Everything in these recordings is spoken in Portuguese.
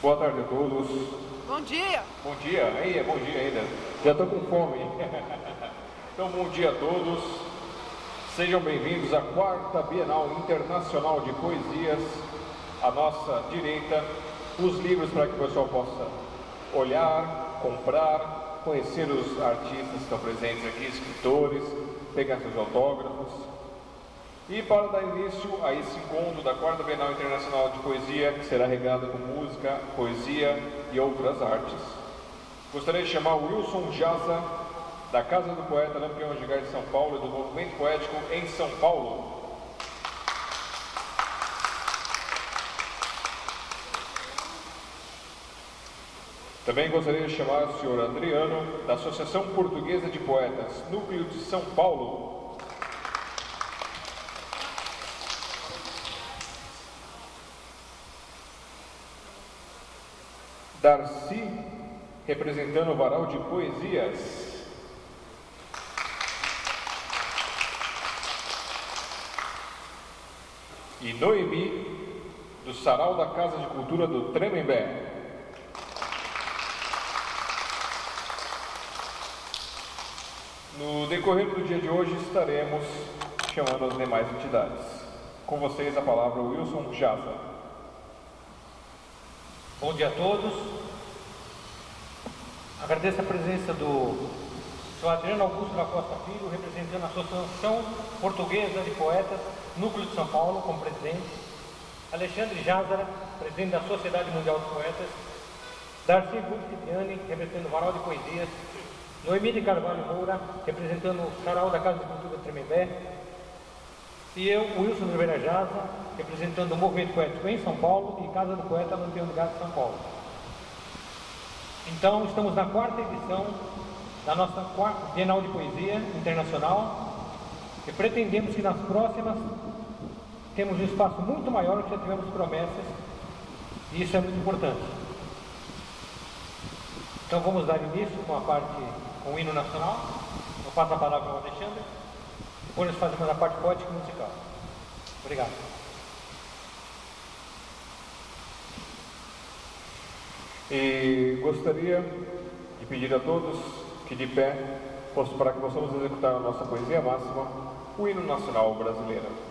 Boa tarde a todos. Bom dia. Bom dia. Aí, é bom dia ainda. Já estou com fome. Então, bom dia a todos. Sejam bem-vindos à 4ª Bienal Internacional de Poesias. À nossa direita, os livros para que o pessoal possa olhar, comprar, conhecer os artistas que estão presentes aqui, escritores, pegar seus autógrafos. E para dar início a esse encontro da 4ª Bienal Internacional de Poesia, que será regada com música, poesia e outras artes, gostaria de chamar o Wilson Jaza, da Casa do Poeta Lampião Angigal de São Paulo e do Movimento Poético em São Paulo. Também gostaria de chamar o senhor Adriano, da Associação Portuguesa de Poetas, Núcleo de São Paulo. Darcy, representando o Varal de Poesias. E Noemi, do Sarau da Casa de Cultura do Tremembé. No decorrer do dia de hoje estaremos chamando as demais entidades. Com vocês a palavra Wilson Jaza. Bom dia a todos. Agradeço a presença do Sr. Adriano Augusto da Costa Filho, representando a Associação Portuguesa de Poetas, Núcleo de São Paulo, como presidente. Alexandre Jazara, presidente da Sociedade Mundial de Poetas. Darcy Guttipiani, representando o Varal de Poesias. Noemi de Carvalho Moura, representando o Sarau da Casa de Cultura do Tremembé. E eu, Wilson Oliveira Jaza, representando o Movimento Poético em São Paulo e Casa do Poeta Lampião Angigal de São Paulo. Então, estamos na 4ª edição da nossa Bienal de Poesia Internacional e pretendemos que nas próximas temos um espaço muito maior, que já tivemos promessas, e isso é muito importante. Então, vamos dar início com a parte, com o hino nacional. Eu passo a palavra ao Alexandre. Depois nós fazemos a parte poética e musical. Obrigado. E gostaria de pedir a todos que de pé, para que possamos executar a nossa poesia máxima, o hino nacional brasileiro.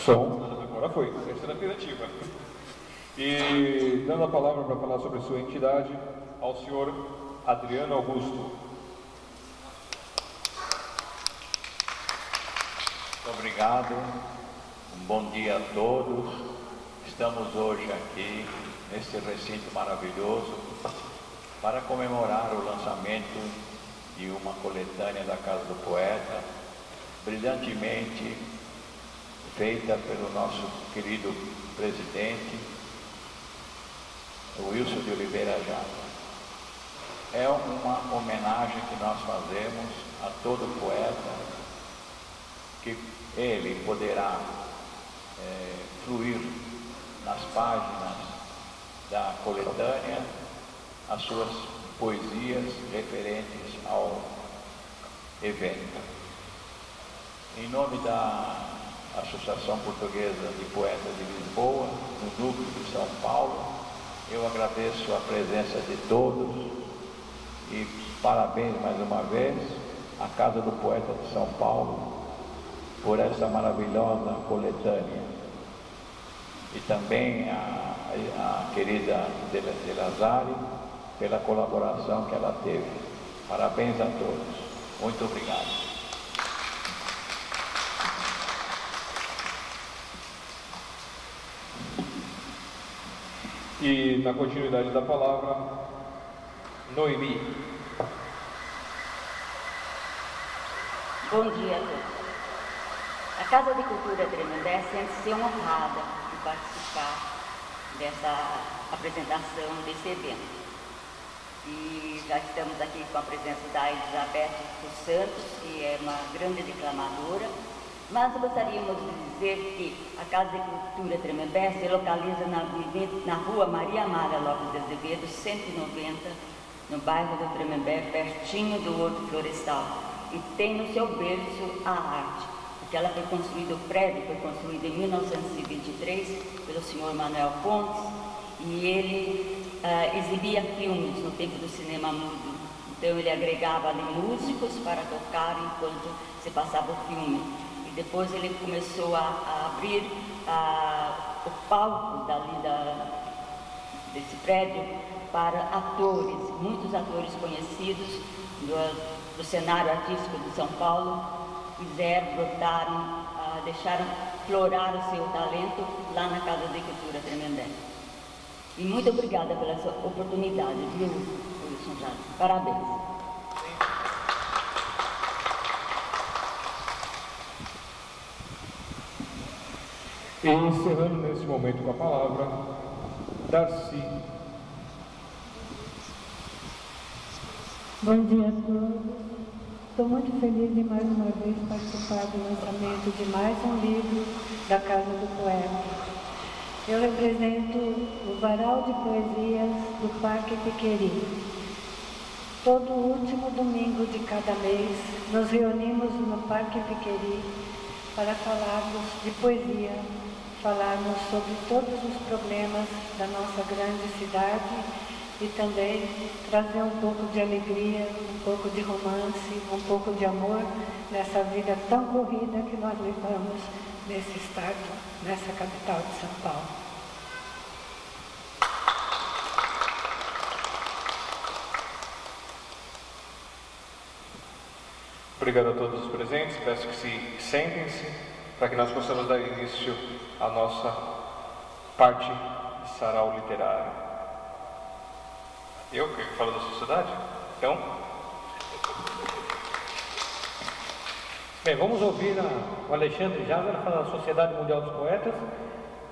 Som, agora foi, terceira tentativa. E dando a palavra para falar sobre sua entidade ao senhor Adriano Augusto. Muito obrigado, um bom dia a todos. Estamos hoje aqui neste recinto maravilhoso para comemorar o lançamento de uma coletânea da Casa do Poeta, brilhantemente feita pelo nosso querido presidente, Wilson de Oliveira Jara. É uma homenagem que nós fazemos a todo poeta, que ele poderá fluir nas páginas da coletânea as suas poesias referentes ao evento. Em nome da Associação Portuguesa de Poetas de Lisboa, no núcleo de São Paulo, eu agradeço a presença de todos e parabéns mais uma vez à Casa do Poeta de São Paulo por essa maravilhosa coletânea, e também a querida De Lazari pela colaboração que ela teve. Parabéns a todos. Muito obrigado. E na continuidade da palavra, Noemi. Bom dia a todos. A Casa de Cultura Tremembé sente-se honrada de participar dessa apresentação desse evento. E já estamos aqui com a presença da Elizabeth dos Santos, que é uma grande declamadora, mas gostaríamos de dizer que a Casa de Cultura Tremembé se localiza na rua Maria Amara Lopes de Azevedo, 190, no bairro do Tremembé, pertinho do Horto Florestal, e tem no seu berço a arte. Ela foi construída, o prédio foi construído em 1923 pelo senhor Manuel Pontes, e ele exibia filmes no tempo do cinema mudo. Então ele agregava ali músicos para tocar enquanto se passava o filme. E depois ele começou a abrir o palco desse prédio para atores, muitos atores conhecidos do cenário artístico de São Paulo, brotaram, deixaram florar o seu talento lá na Casa de Cultura Tremembé. E muito obrigada pela sua oportunidade, viu, Wilson Jara? Parabéns. E encerrando nesse momento com a palavra, Darcy. Bom dia a todos. Estou muito feliz de mais uma vez participar do lançamento de mais um livro da Casa do Poeta. Eu represento o Varal de Poesias do Parque Piqueri. Todo último domingo de cada mês, nos reunimos no Parque Piqueri para falarmos de poesia, falarmos sobre todos os problemas da nossa grande cidade e também trazer um pouco de alegria, um pouco de romance, um pouco de amor nessa vida tão corrida que nós levamos nesse estado, nessa capital de São Paulo. Obrigado a todos os presentes, peço que se sentem-se para que nós possamos dar início à nossa parte de sarau literário. Eu que falo da sociedade? Então... Bem, vamos ouvir o Alexandre Jazara falar da Sociedade Mundial dos Poetas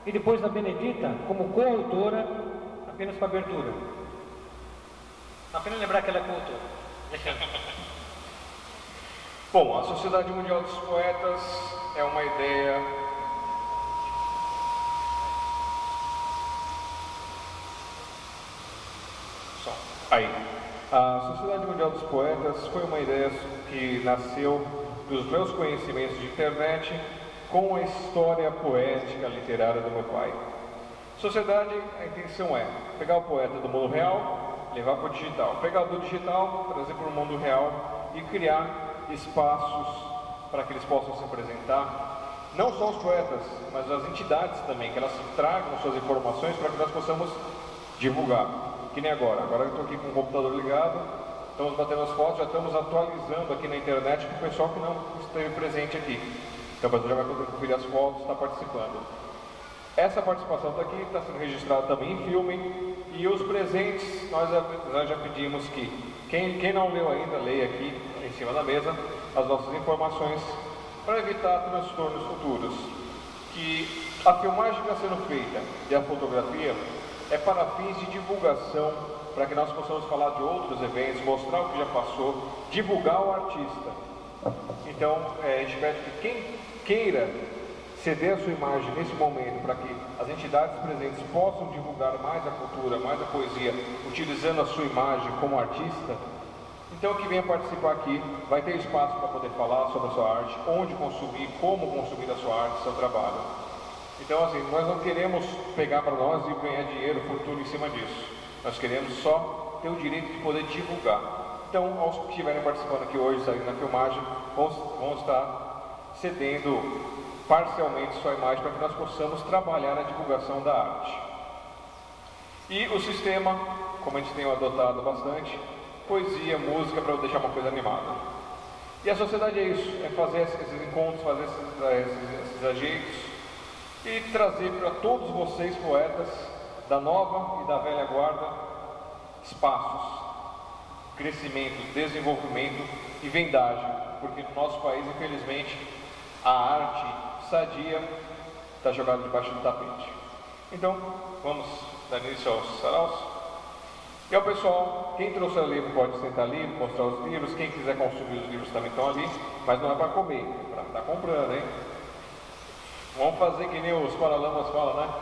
e depois a Benedita como coautora, apenas para abertura. Apenas lembrar que ela é coautora. Alexandre. Bom, a Sociedade Mundial dos Poetas é uma ideia A Sociedade Mundial dos Poetas foi uma ideia que nasceu dos meus conhecimentos de internet com a história poética literária do meu pai. Sociedade, a intenção é pegar o poeta do mundo real, levar para o digital, pegar do digital, trazer para o mundo real e criar espaços para que eles possam se apresentar não só os poetas, mas as entidades também, que elas tragam suas informações para que nós possamos divulgar. Que nem agora. Agora eu estou aqui com o computador ligado, estamos batendo as fotos, já estamos atualizando aqui na internet para o pessoal que não esteve presente aqui. Então você já vai poder conferir as fotos, está participando. Essa participação está aqui, está sendo registrada também em filme. E os presentes, nós já pedimos que quem não leu ainda, leia aqui em cima da mesa as nossas informações para evitar transtornos futuros. Que a filmagem que está sendo feita e a fotografia é para fins de divulgação, para que nós possamos falar de outros eventos, mostrar o que já passou, divulgar o artista. Então, a gente pede que quem queira ceder a sua imagem nesse momento, para que as entidades presentes possam divulgar mais a cultura, mais a poesia, utilizando a sua imagem como artista, então que venha participar aqui, vai ter espaço para poder falar sobre a sua arte, onde consumir, como consumir a sua arte, seu trabalho. Então, assim, nós não queremos pegar para nós e ganhar dinheiro, fortuna em cima disso. Nós queremos só ter o direito de poder divulgar. Então, aos que estiverem participando aqui hoje, saindo na filmagem, vão estar cedendo parcialmente sua imagem para que nós possamos trabalhar na divulgação da arte. E o sistema, como a gente tem adotado bastante, poesia, música, para deixar uma coisa animada. E a sociedade é isso, é fazer esses encontros, fazer esses ajeitos, e trazer para todos vocês, poetas, da nova e da velha guarda, espaços, crescimento, desenvolvimento e vendagem, porque no nosso país, infelizmente, a arte sadia está jogada debaixo do tapete. Então, vamos dar início aos saraus. E ao pessoal, quem trouxe o livro pode sentar ali, mostrar os livros, quem quiser consumir os livros também estão ali, mas não é para comer, é para estar comprando, hein? Vamos fazer que nem os Paralamas falam, né?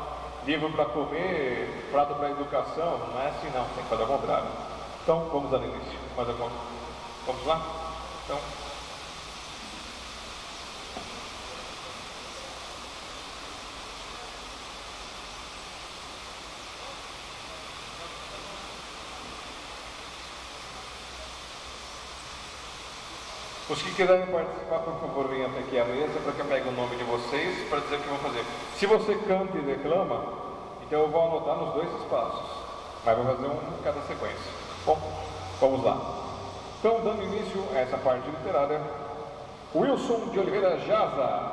Livro para comer, prato para educação. Não é assim não, tem que fazer ao contrário. Então, vamos dar início. Mais alguma? Vamos lá? Então... Os que quiserem participar, por favor, venham até aqui à mesa para que eu pegue o nome de vocês para dizer o que vão fazer. Se você canta e declama, então eu vou anotar nos dois espaços, mas vou fazer um em cada sequência. Bom, vamos lá. Então, dando início a essa parte literária, Wilson de Oliveira Jaza.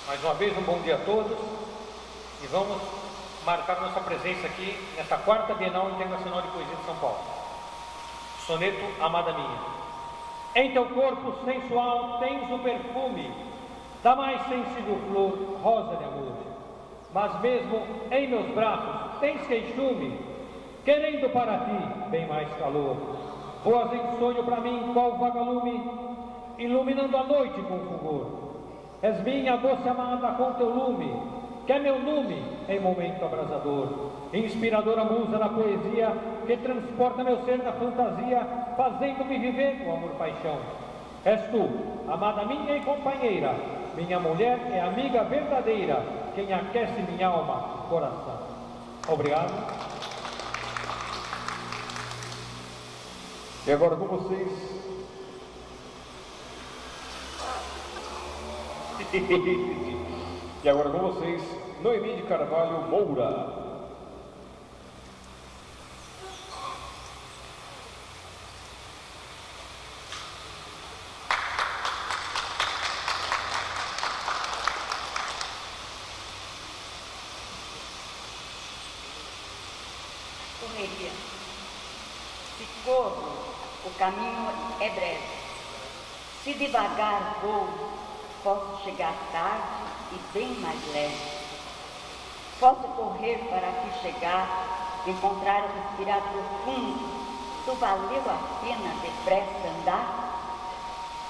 Mais uma vez, um bom dia a todos e vamos marcar nossa presença aqui nesta 4ª Bienal Internacional de Poesia de São Paulo. Soneto Amada Minha. Em teu corpo sensual tens o perfume da mais sensível flor, rosa de amor. Mas mesmo em meus braços tens queixume, querendo para ti bem mais calor. Voas em sonho para mim qual vagalume, iluminando a noite com fulgor. És minha doce amada com teu lume, que é meu lume em momento abrasador, inspiradora musa da poesia, que transporta meu ser na fantasia, fazendo-me viver com amor-paixão. És tu, amada minha e companheira, minha mulher é amiga verdadeira, quem aquece minha alma, coração. Obrigado. E agora com vocês... E agora com vocês, Noemi de Carvalho Moura. Correria. Se corro, o caminho é breve. Se devagar vou, posso chegar tarde e bem mais leve. Posso correr para aqui chegar, encontrar e respirar profundo. Tu valeu a pena depressa andar?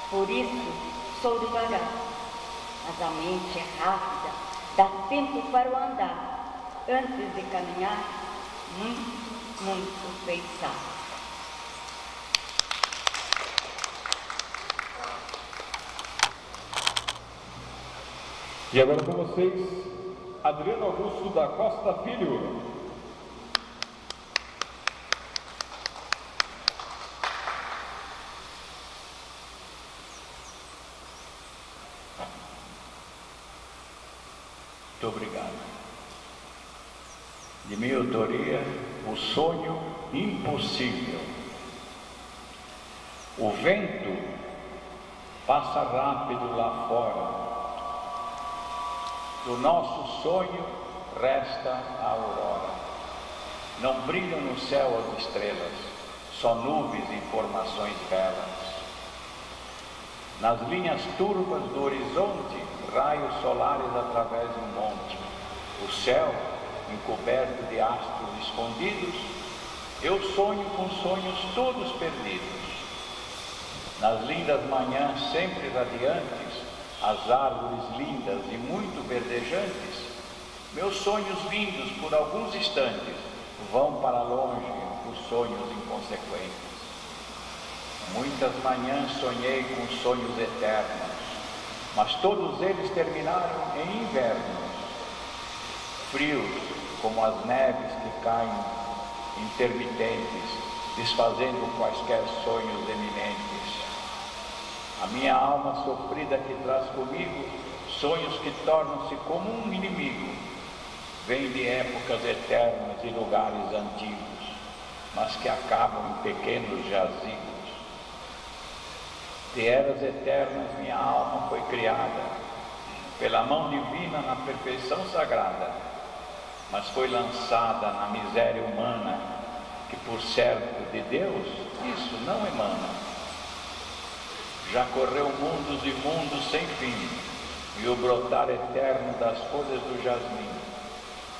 Por isso sou devagar, mas a mente é rápida, dá tempo para o andar. Antes de caminhar, muito pensar. E agora com vocês, Adriano Augusto da Costa Filho. de minha autoria, O Sonho Impossível. O vento passa rápido lá fora. Do nosso sonho resta a aurora. Não brilham no céu as estrelas, só nuvens e formações belas. Nas linhas turvas do horizonte, raios solares através do monte. O céu, encoberto de astros escondidos, eu sonho com sonhos todos perdidos. Nas lindas manhãs sempre radiantes, as árvores lindas e muito verdejantes, meus sonhos lindos por alguns instantes vão para longe os sonhos inconsequentes. Muitas manhãs sonhei com sonhos eternos, mas todos eles terminaram em invernos, frios como as neves que caem intermitentes, desfazendo quaisquer sonhos eminentes. A minha alma sofrida que traz comigo sonhos que tornam-se como um inimigo, vem de épocas eternas e lugares antigos, mas que acabam em pequenos jazigos. De eras eternas minha alma foi criada, pela mão divina na perfeição sagrada, mas foi lançada na miséria humana, que por certo de Deus isso não emana. Já correu mundos e mundos sem fim, e o brotar eterno das folhas do jasmim,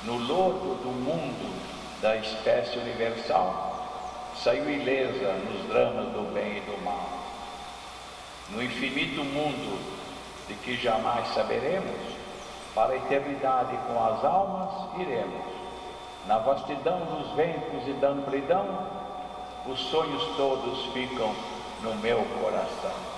no lodo do mundo da espécie universal, saiu ilesa nos dramas do bem e do mal. No infinito mundo de que jamais saberemos, para a eternidade com as almas iremos. Na vastidão dos ventos e da amplidão, os sonhos todos ficam no meu coração.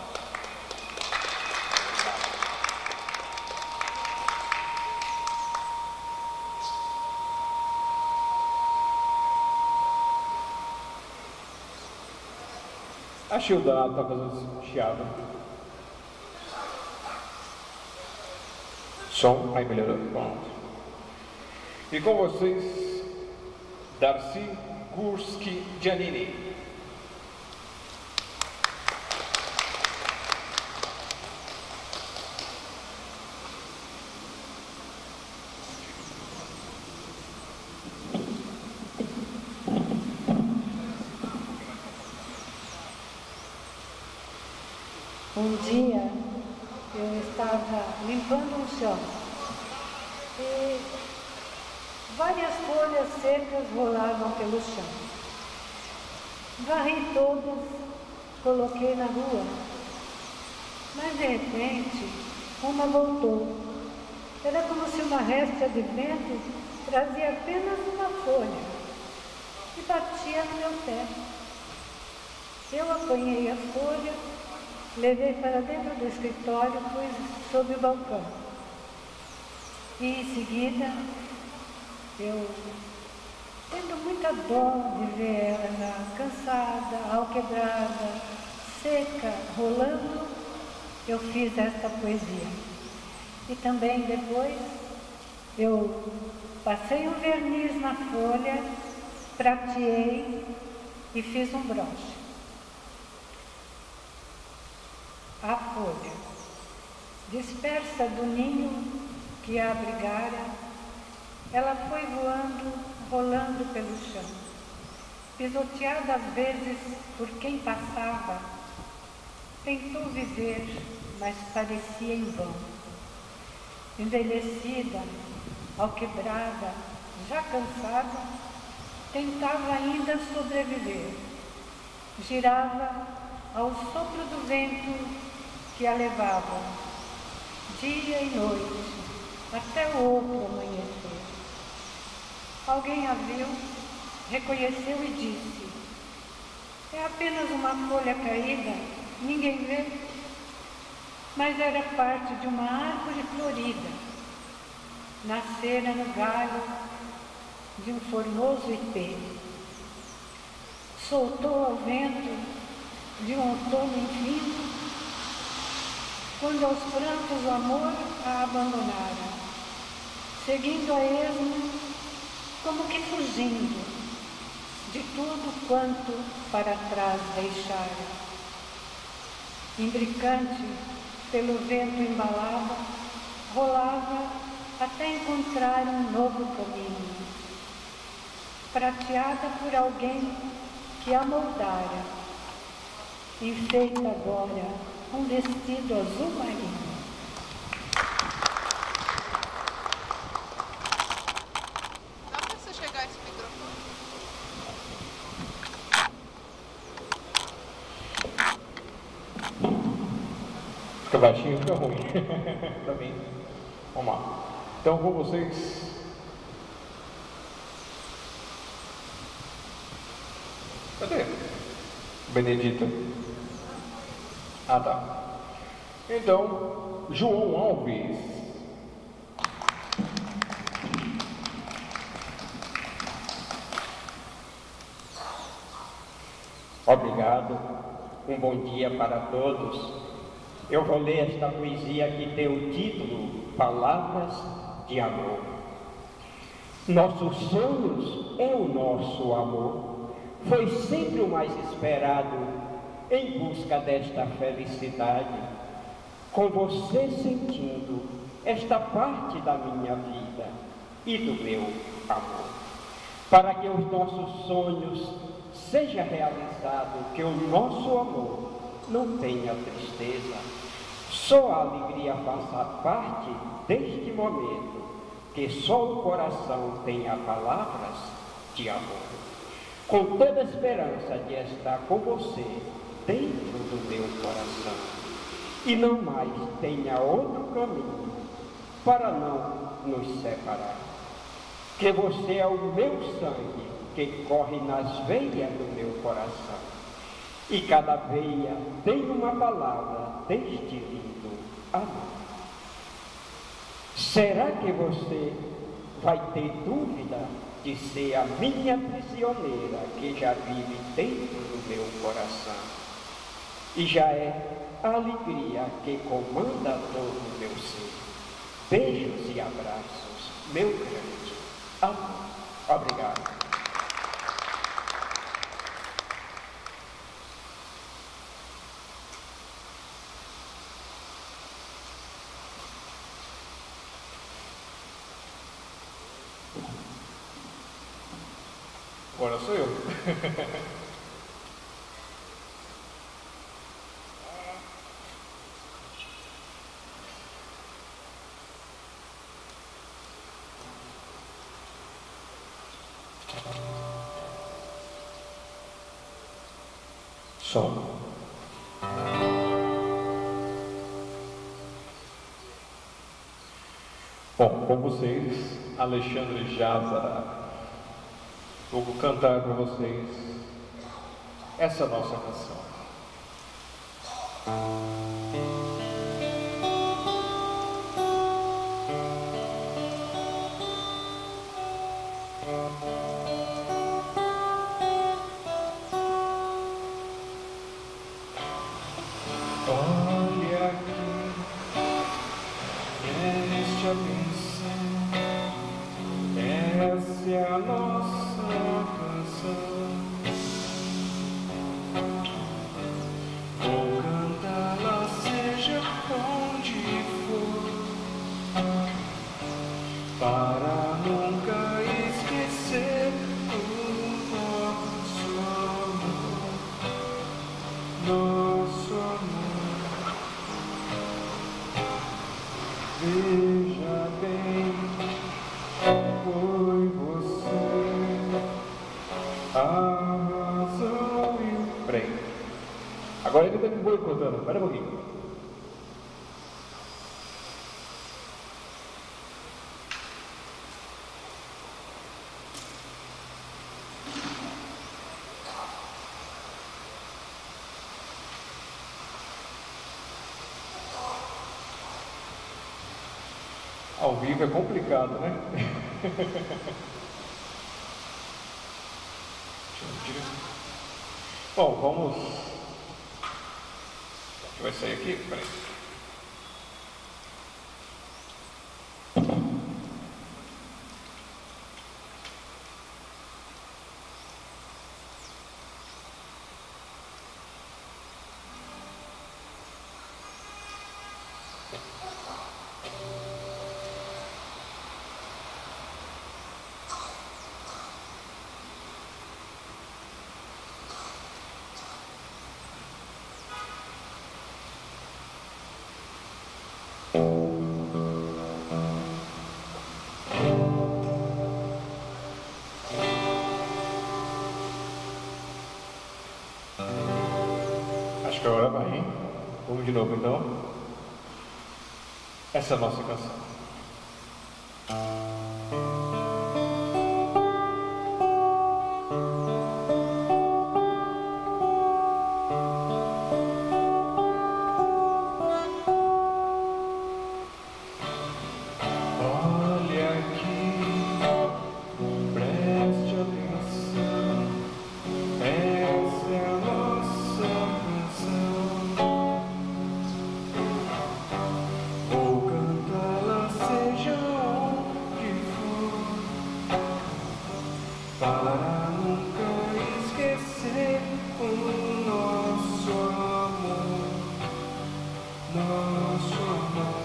Achei o danado está fazendo chiado. Som, aí melhorou. Pronto. E com vocês, Darcy Gurski Giannini. Um dia eu estava limpando um chão e várias folhas secas rolavam pelo chão. Varri todas, coloquei na rua, mas de repente uma voltou. Era como se uma réstia de vento trazia apenas uma folha e batia no meu pé. Eu apanhei a folha, levei para dentro do escritório, pus sob o balcão. E em seguida, eu, tendo muita dó de ver ela já cansada, alquebrada, seca, rolando, eu fiz esta poesia. E também depois, eu passei um verniz na folha, prateei e fiz um broche. A folha, dispersa do ninho que a abrigara, ela foi voando, rolando pelo chão, pisoteada às vezes por quem passava. Tentou viver, mas parecia em vão. Envelhecida, alquebrada, já cansada, tentava ainda sobreviver. Girava ao sopro do vento que a levava, dia e noite, até o outro amanhecer. Alguém a viu, reconheceu e disse: é apenas uma folha caída, ninguém vê. Mas era parte de uma árvore florida, nascera no galho de um formoso ipê. Soltou ao vento de um outono infindo, quando aos prantos o amor a abandonara, seguindo a esmo como que fugindo de tudo quanto para trás deixara. Imbricante pelo vento embalada, rolava até encontrar um novo caminho, prateada por alguém que a moldara, enfeita agora um vestido azul marinho. Dá para você chegar esse microfone? Fica baixinho, fica ruim. Tá bem. Vamos lá. Então, com vocês. Cadê? Benedita. Ah, tá. Então, João Alves. Obrigado. Um bom dia para todos. Eu vou ler esta poesia que tem o título Palavras de Amor. Nossos sonhos é o nosso amor. Foi sempre o mais esperado em busca desta felicidade. Com você sentindo esta parte da minha vida e do meu amor. Para que os nossos sonhos seja realizado, que o nosso amor não tenha tristeza, só a alegria faça parte deste momento, que só o coração tenha palavras de amor. Com toda a esperança de estar com você dentro do meu coração, e não mais tenha outro caminho para não nos separar. Que você é o meu sangue que corre nas veias do meu coração. E cada veia tem uma palavra deste lindo amor. Será que você vai ter dúvida de ser a minha prisioneira que já vive dentro do meu coração? E já é a alegria que comanda todo o meu ser. Beijos e abraços, meu grande amor. Obrigado. Agora sou eu. Som. Bom, com vocês, Alexandre Jazara. Vou cantar para vocês essa nossa canção. Olha aqui, esta benção, essa é a nossa canção. Vou cantá-la seja onde for, para nunca esquecer o nosso amor, nosso amor. Veja bem, foi você a razão e o... Peraí. Agora ele está me boicotando. Espera um pouquinho. Ao vivo é complicado, né? Bom, vamos... O que vai sair aqui? Peraí. Agora vai, hein? Vamos de novo então. Essa é a nossa canção. Para nunca esquecer o nosso amor, nosso amor.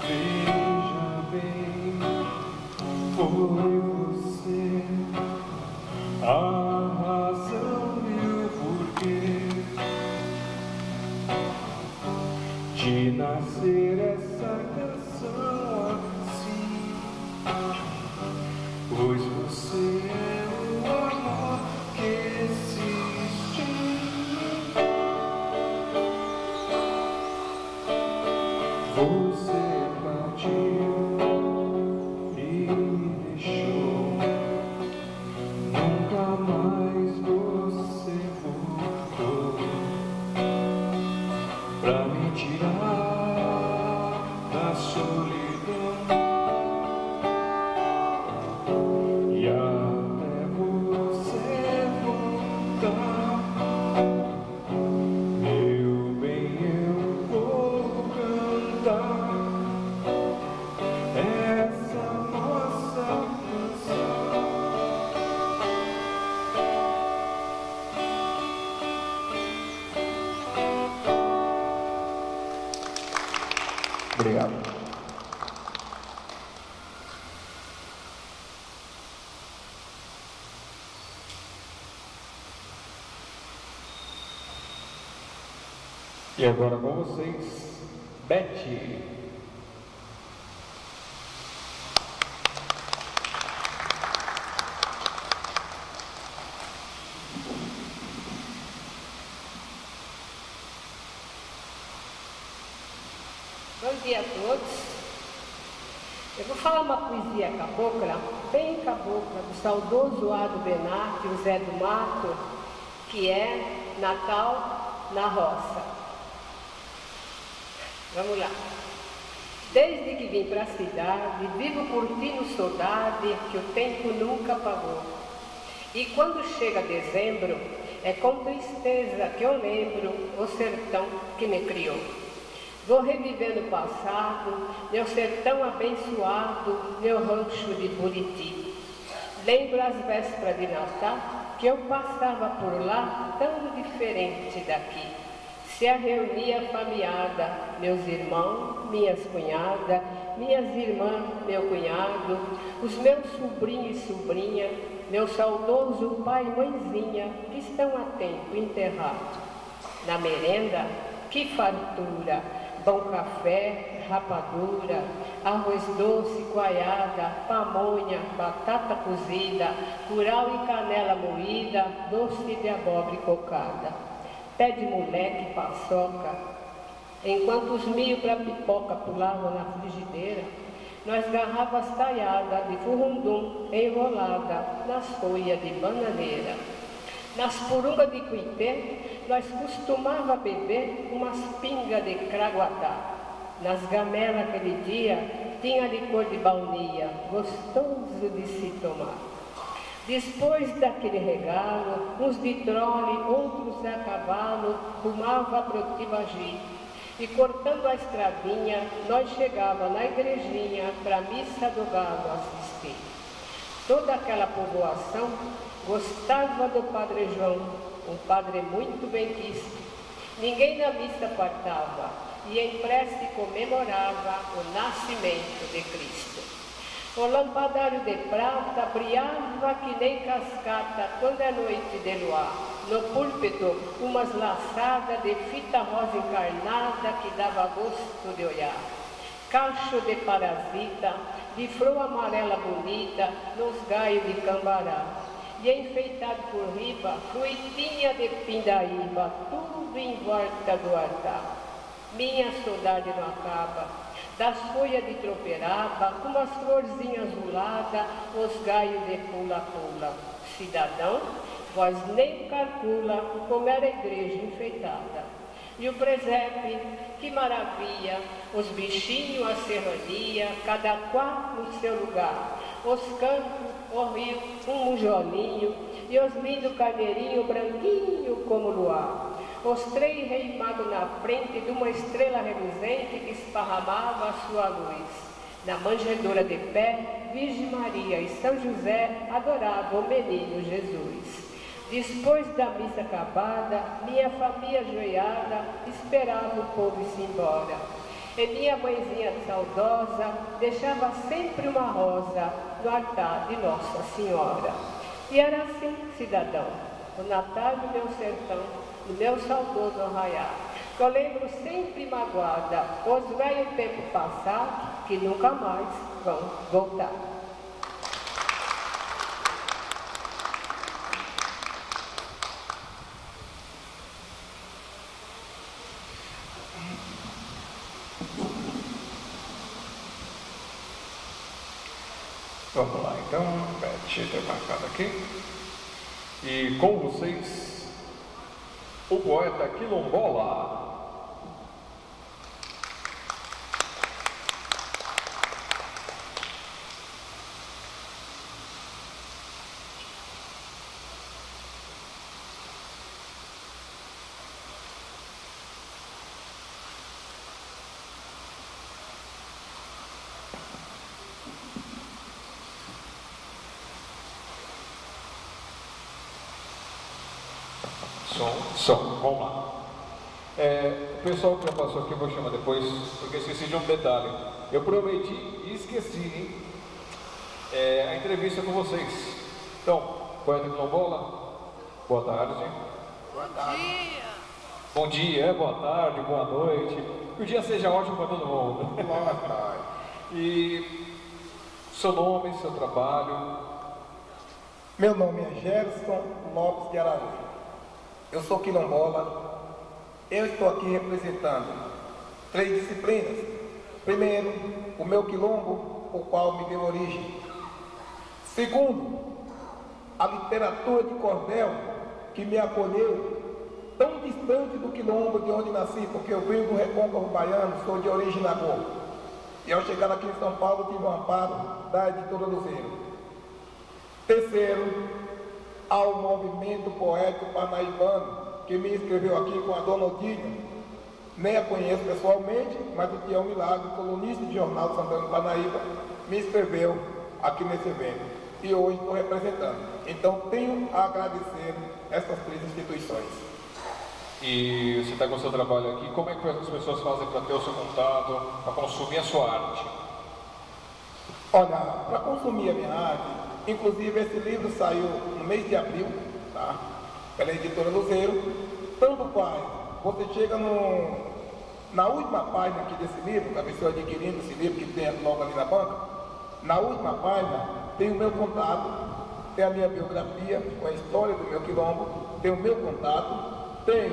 Veja bem, foi você a razão e o porquê de nascer essa canção assim. Pois você é o amor que existe em mim. Você partiu e me deixou. Nunca mais você voltou pra me tirar da solidão. Obrigado. E agora com vocês, Betty. Bom dia a todos. Eu vou falar uma poesia cabocla, bem cabocla, do saudoso Ado Benac, o Zé do Mato, que é Natal na Roça. Vamos lá. Desde que vim para a cidade, vivo curtindo saudade que o tempo nunca pagou. E quando chega dezembro, é com tristeza que eu lembro o sertão que me criou. Vou revivendo o passado, meu sertão abençoado, meu rancho de Buriti. Lembro as vésperas de Natal, que eu passava por lá tão diferente daqui. Se a reunia família, meus irmãos, minhas cunhadas, minhas irmãs, meu cunhado, os meus sobrinhos e sobrinha, meu saudoso pai e mãezinha, que estão há tempo enterrados. Na merenda, que fartura! Pão, café, rapadura, arroz doce, coalhada, pamonha, batata cozida, curau e canela moída, doce de abóbora e cocada. Pé de moleque, paçoca. Enquanto os milho para pipoca pulavam na frigideira, nós garrafas talhadas de furundum enrolada nas folhas de bananeira. Nas purungas de Cuité, nós costumava beber umas pingas de craguatá. Nas gamelas aquele dia, tinha licor de baunilha, gostoso de se tomar. Depois daquele regalo, uns de trole, outros a cavalo, rumava para o Tibagi. E cortando a estradinha, nós chegava na igrejinha para a missa do gado assistir. Toda aquela povoação gostava do Padre João, um padre muito benquisto. Ninguém na missa faltava e em prece comemorava o nascimento de Cristo. O lampadário de prata brilhava que nem cascata quando é noite de luar. No púlpito, umas laçadas de fita rosa encarnada que dava gosto de olhar. Cacho de parasita, de flor amarela bonita, nos galhos de cambará. e enfeitado por riba, fruitinha de pindaíba, tudo em volta do altar. Minha saudade não acaba, das folhas de troperaba, com as florzinhas azuladas, os galhos de pula-pula. Cidadão, vós nem calcula como era a igreja enfeitada. E o presépio, que maravilha, os bichinhos, a serrania, cada qual no seu lugar. Os campos, o rio, um mujolinho, e os lindos carneirinhos branquinho como luar. Os três reimados na frente de uma estrela reluzente que esparramava a sua luz. Na manjedoura de pé, Virgem Maria e São José adoravam o menino Jesus. Depois da missa acabada, minha família ajoelhada esperava o povo ir-se embora. E minha mãezinha saudosa deixava sempre uma rosa no altar de Nossa Senhora. E era assim, cidadão, o Natal do meu sertão, no meu saudoso arraial, que eu lembro sempre magoada, os velhos tempos passados, que nunca mais vão voltar. Vamos lá, então, deixa eu ter marcado aqui. E com vocês, o poeta quilombola. Som, vamos lá. O pessoal que já passou aqui eu vou chamar depois, porque eu esqueci de um detalhe. Eu prometi e esqueci, hein? A entrevista com vocês. Então, poeta quilombola, boa tarde. Bom dia. Bom dia, boa tarde, boa noite. Que o dia seja ótimo para todo mundo. Boa tarde. E seu nome, seu trabalho? Meu nome é Gerson Lopes de Araújo. Eu sou quilombola. Eu estou aqui representando 3 disciplinas. Primeiro, o meu quilombo, o qual me deu origem. Segundo, a literatura de cordel, que me acolheu tão distante do quilombo de onde nasci, porque eu venho do Recôncavo Baiano, sou de origem nagô. E ao chegar aqui em São Paulo, tive um amparo da editora Luzeiro. Terceiro, ao movimento poético parnaibano, que me inscreveu aqui com a dona Odília. Nem a conheço pessoalmente, mas o Tião Milagre, colunista de Jornal de Santana do Parnaíba, me inscreveu aqui nesse evento. E hoje estou representando. Então tenho a agradecer essas 3 instituições. E você está com o seu trabalho aqui, como é que as pessoas fazem para ter o seu contato, para consumir a sua arte? Olha, para consumir a minha arte, inclusive esse livro saiu no mês de abril, tá? Pela editora Luzeiro. Tanto faz, você chega na última página aqui desse livro, que a pessoa adquirindo esse livro que tem logo ali na banca, na última página tem o meu contato, tem a minha biografia, com a história do meu quilombo, tem o meu contato, tem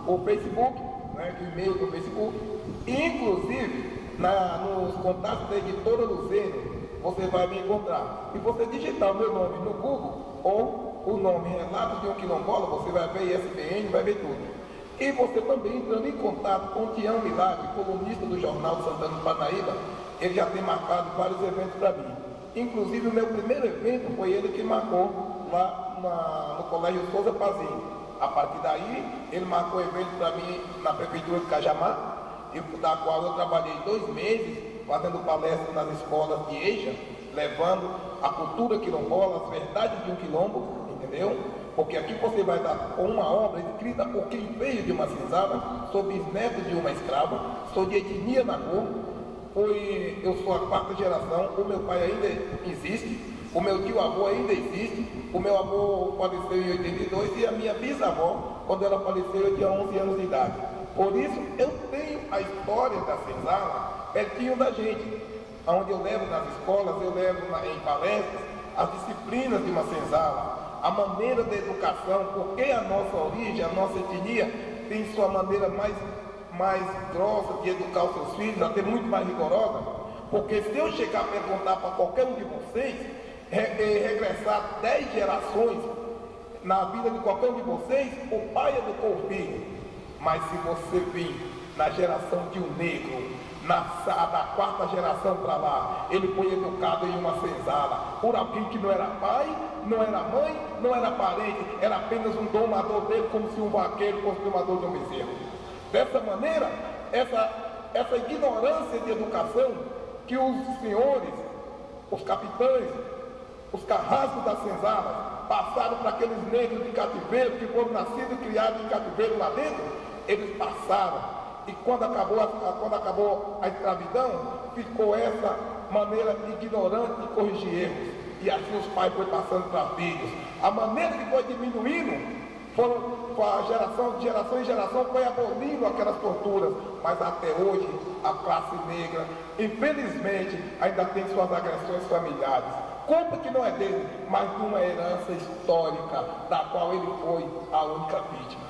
o Facebook, né, o e-mail do Facebook, e inclusive nos contatos da editora Luzeiro, você vai me encontrar. E você digitar o meu nome no Google, ou o nome Relatos de um Quilombola, você vai ver ISBN, vai ver tudo. E você também entrando em contato com o Tião Milagre, colunista do Jornal de Santana do Parnaíba, ele já tem marcado vários eventos para mim. Inclusive o meu primeiro evento foi ele que marcou lá no Colégio Souza Pazinho. A partir daí, ele marcou evento para mim na Prefeitura de Cajamar, da qual eu trabalhei 2 meses, fazendo palestras nas escolas de EJA, levando a cultura quilombola, as verdades de um quilombo, entendeu? Porque aqui você vai dar com uma obra escrita por quem veio de uma senzala, sou bisneto de uma escrava, sou de etnia nagô, eu sou a 4ª geração, o meu pai ainda existe, o meu tio-avô ainda existe, o meu avô faleceu em 82 e a minha bisavó, quando ela faleceu, eu tinha 11 anos de idade. Por isso, eu tenho a história da senzala pertinho da gente, onde eu levo nas escolas, eu levo em palestras, as disciplinas de uma senzala, a maneira da educação, porque a nossa origem, a nossa etnia tem sua maneira mais grossa de educar os seus filhos, até muito mais rigorosa, porque se eu chegar a perguntar para qualquer um de vocês, regressar 10 gerações na vida de qualquer um de vocês, o pai educou o filho, mas se você vir na geração de um negro, da quarta geração para lá, ele foi educado em uma senzala, por alguém que não era pai, não era mãe, não era parente, era apenas um domador dele, como se um vaqueiro fosse domador de um bezerro. Dessa maneira, essa ignorância de educação que os senhores, os capitães, os carrascos das senzalas passaram para aqueles negros de cativeiro que foram nascidos e criados em cativeiro lá dentro, eles passaram. E quando acabou a escravidão, ficou essa maneira ignorante de corrigir erros. E assim os pais foram passando para filhos. A maneira que foi diminuindo, de geração em geração, foi abolindo aquelas torturas. Mas até hoje, a classe negra, infelizmente, ainda tem suas agressões familiares. Culpa que não é dele, mas de uma herança histórica, da qual ele foi a única vítima.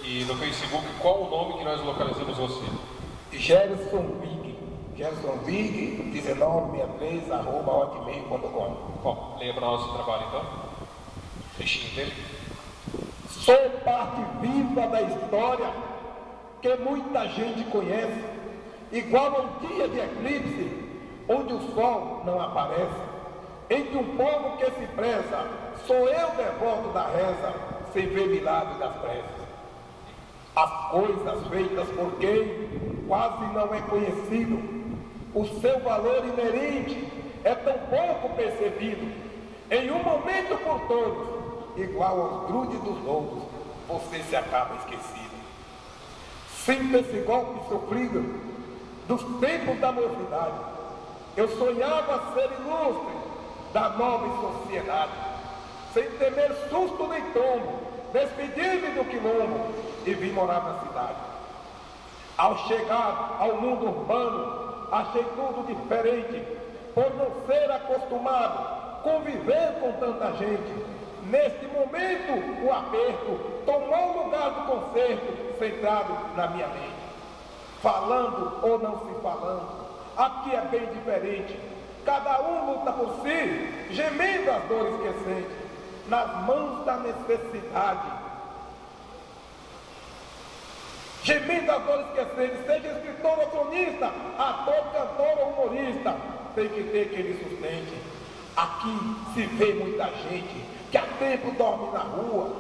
E no Facebook, qual o nome que nós localizamos você? Gerson Big, 1963@hotmail.com. Bom, leia para nós o trabalho então. Trechinho dele. Sou parte viva da história que muita gente conhece, igual a um dia de eclipse, onde o sol não aparece. Entre um povo que se preza, sou eu devoto da reza, sem ver milagre das preces. As coisas feitas por quem quase não é conhecido, o seu valor inerente é tão pouco percebido. Em um momento por todos, igual aos grudes dos lobos, você se acaba esquecido. Sinta esse golpe sofrido dos tempos da mocidade. Eu sonhava ser ilustre da nova sociedade, sem temer susto nem tombo, despedi-me do quilombo e vim morar na cidade. Ao chegar ao mundo urbano, achei tudo diferente, por não ser acostumado a conviver com tanta gente. Neste momento, o aperto tomou lugar do concerto centrado na minha mente. Falando ou não se falando, aqui é bem diferente. Cada um luta por si, gemendo as dores que sente, nas mãos da necessidade. Gemendo as dores que sente, seja escritor ou cronista, ator, cantor ou humorista, tem que ter quem lhe sustente. Aqui se vê muita gente que há tempo dorme na rua,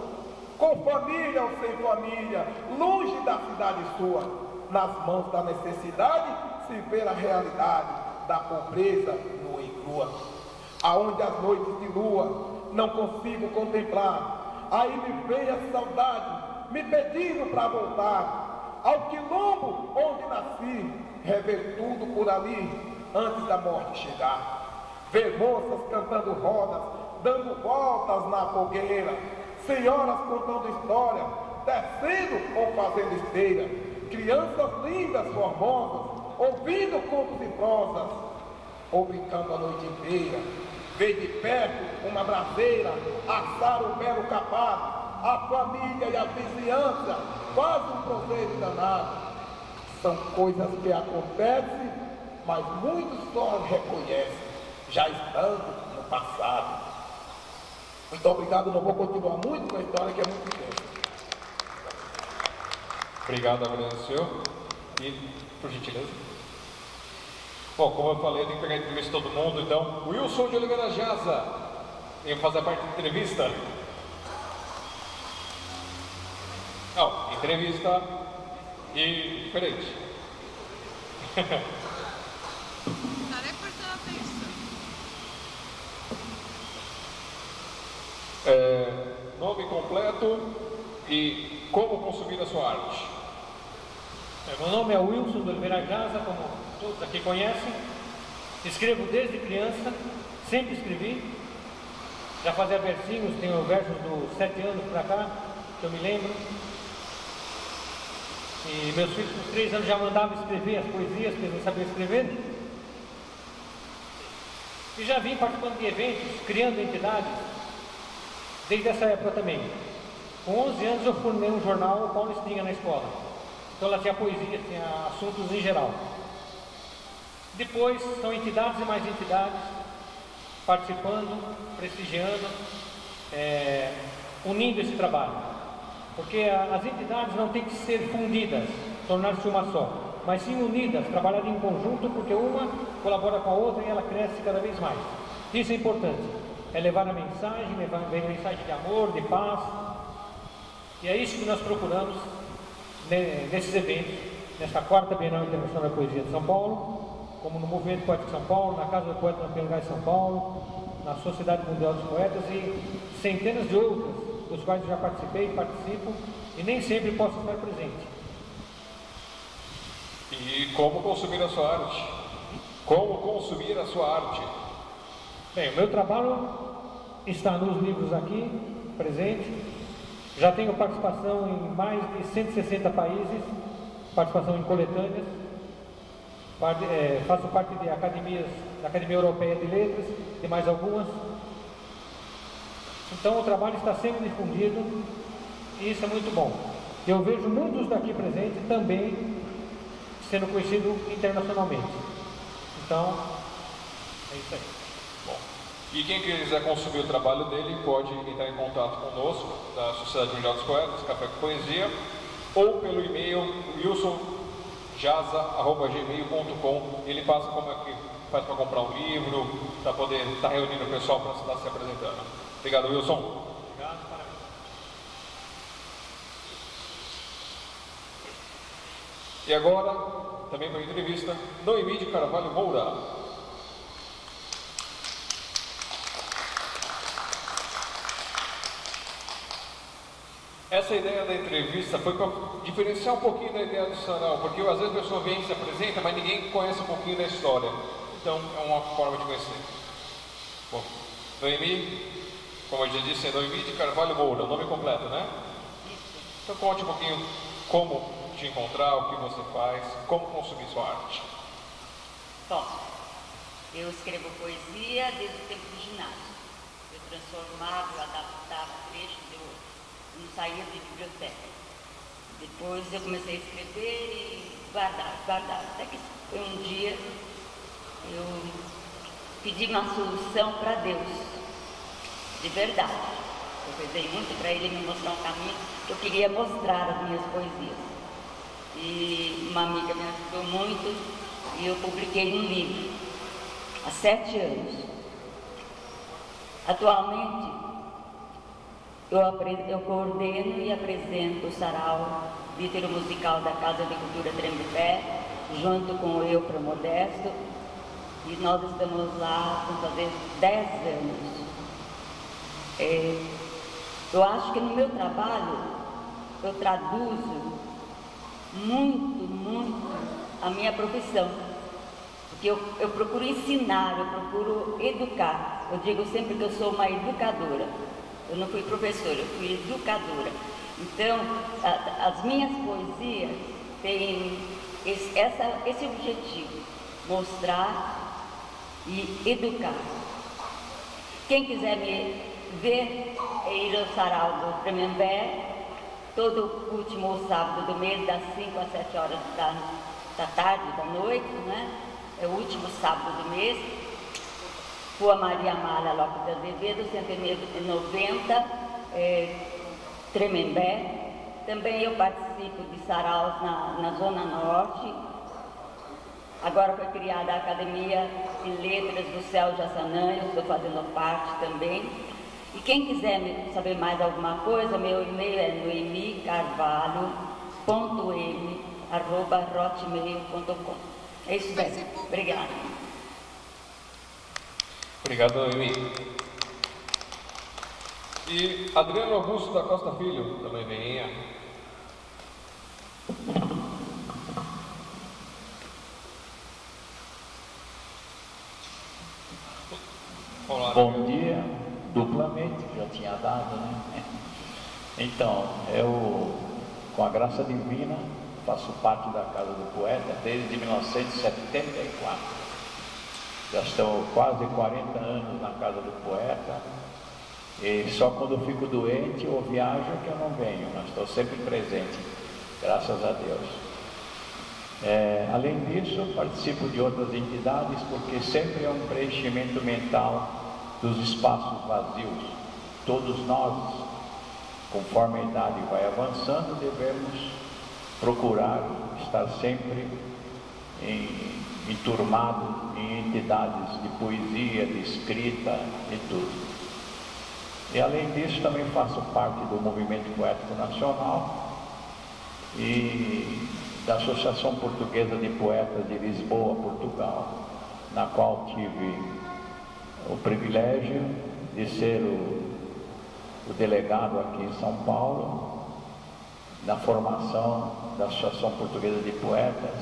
com família ou sem família, longe da cidade sua. Nas mãos da necessidade se vê a realidade da pobreza nua e crua. Aonde as noites de lua não consigo contemplar, aí me vem a saudade, me pedindo para voltar ao quilombo onde nasci, rever tudo por ali antes da morte chegar. Ver moças cantando rodas, dando voltas na fogueira, senhoras contando história, descendo ou fazendo esteira, crianças lindas, formosas, ouvindo contos e prosas, ou brincando a noite inteira. Ver de perto uma braseira, assar um belo capado, a família e a vizinhança faz um proveito danado. São coisas que acontecem, mas muitos só reconhecem, já estando no passado. Muito obrigado, não vou continuar muito com a história que é muito tempo. Obrigado, agradeço. E, por gentileza. Bom, como eu falei, eu tenho que pegar a entrevista de todo mundo, então, Wilson de Oliveira Jaza, venho fazer parte da entrevista. Não, entrevista e diferente. Nome completo e como consumir a sua arte. Meu nome é Wilson de Oliveira Jaza, como todos aqui conhecem. Escrevo desde criança, sempre escrevi. Já fazia versinhos, tenho versos dos 7 anos para cá. que eu me lembro. E meus filhos com 3 anos já mandavam escrever as poesias, porque eles não sabiam escrever. E já vim participando de eventos, criando entidades, desde essa época também. Com 11 anos eu formei um jornal, o Paulo Espinha, na escola. Então ela tinha poesia, tinha assuntos em geral. Depois são entidades e mais entidades, participando, prestigiando, unindo esse trabalho. Porque as entidades não têm que ser fundidas, tornar-se uma só, mas sim unidas, trabalhar em conjunto, porque uma colabora com a outra e ela cresce cada vez mais. Isso é importante, é levar a mensagem, levar a mensagem de amor, de paz, e é isso que nós procuramos nesses eventos, nesta 4ª Bienal Internacional da Poesia de São Paulo, como no Movimento Poético de São Paulo, na Casa do Poeta na Pelo Gás São Paulo, na Sociedade Mundial dos Poetas e centenas de outras, dos quais eu já participei, participo e nem sempre posso estar presente. E como consumir a sua arte? Como consumir a sua arte? Bem, o meu trabalho está nos livros aqui, presente. Já tenho participação em mais de 160 países, participação em coletâneas. Faço parte de academias, da Academia Europeia de Letras, e mais algumas. Então o trabalho está sendo difundido e isso é muito bom. Eu vejo muitos daqui presentes também sendo conhecido internacionalmente. Então, é isso aí. Bom, e quem quiser consumir o trabalho dele pode entrar em contato conosco, da Sociedade Mundial dos Poetas, Café com Poesia, ou pelo e-mail wilsonjaza@gmail.com. Ele passa como é que faz para comprar um livro, para poder estar reunindo o pessoal para estar se apresentando. Obrigado, Wilson. Obrigado, parabéns. E agora, também para a entrevista, Noemi de Carvalho Moura. Essa ideia da entrevista foi para diferenciar um pouquinho da ideia do sarau, porque às vezes a pessoa vem e se apresenta, mas ninguém conhece um pouquinho da história. Então, é uma forma de conhecer. Bom, Noemi, como eu já disse, é Noemi de Carvalho Moura, o nome completo, né? Então conte um pouquinho como te encontrar, o que você faz, como consumir sua arte. Bom, eu escrevo poesia desde o tempo do ginásio. Eu transformava, eu adaptava trechos, eu não saía de biblioteca. Depois eu comecei a escrever e guardar. Até que um dia eu pedi uma solução para Deus. De verdade. Eu rezei muito para ele me mostrar um caminho que eu queria mostrar as minhas poesias. E uma amiga me ajudou muito e eu publiquei um livro há 7 anos. Atualmente, eu coordeno e apresento o sarau litero-musical da Casa de Cultura Tremembé, junto com o Eufra Modesto, e nós estamos lá, vamos fazer 10 anos. Eu acho que no meu trabalho eu traduzo muito a minha profissão, porque eu procuro ensinar, eu procuro educar. Eu digo sempre que eu sou uma educadora. Eu não fui professora, eu fui educadora. Então, as minhas poesias têm esse objetivo, mostrar e educar. Quem quiser me ver é ir ao sarau do Tremembé, todo último sábado do mês, das 5 às 7 horas da tarde, da noite, né? É o último sábado do mês. Rua Maria Amália Lopes de Azevedo, 190, Tremembé. Também eu participo de saraus na Zona Norte. Agora foi criada a Academia de Letras do Céu Jassanã, eu estou fazendo parte também. E quem quiser saber mais alguma coisa, meu e-mail é noemicarvalho.m@hotmail.com. É isso daí. Obrigada. Obrigado, Noemi. E Adriano Augusto da Costa Filho, também venha. Olá, bom dia, duplamente, já tinha dado, né? Então, eu, com a graça divina, faço parte da Casa do Poeta desde 1974. Já estou quase 40 anos na Casa do Poeta. E só quando eu fico doente ou viajo que eu não venho, mas estou sempre presente, graças a Deus. Além disso, participo de outras entidades, porque sempre é um preenchimento mental dos espaços vazios. Todos nós, conforme a idade vai avançando, devemos procurar estar sempre enturmado em entidades de poesia, de escrita e tudo. E além disso, também faço parte do Movimento Poético Nacional e da Associação Portuguesa de Poetas de Lisboa, Portugal, na qual tive o privilégio de ser o delegado aqui em São Paulo, na formação da Associação Portuguesa de Poetas,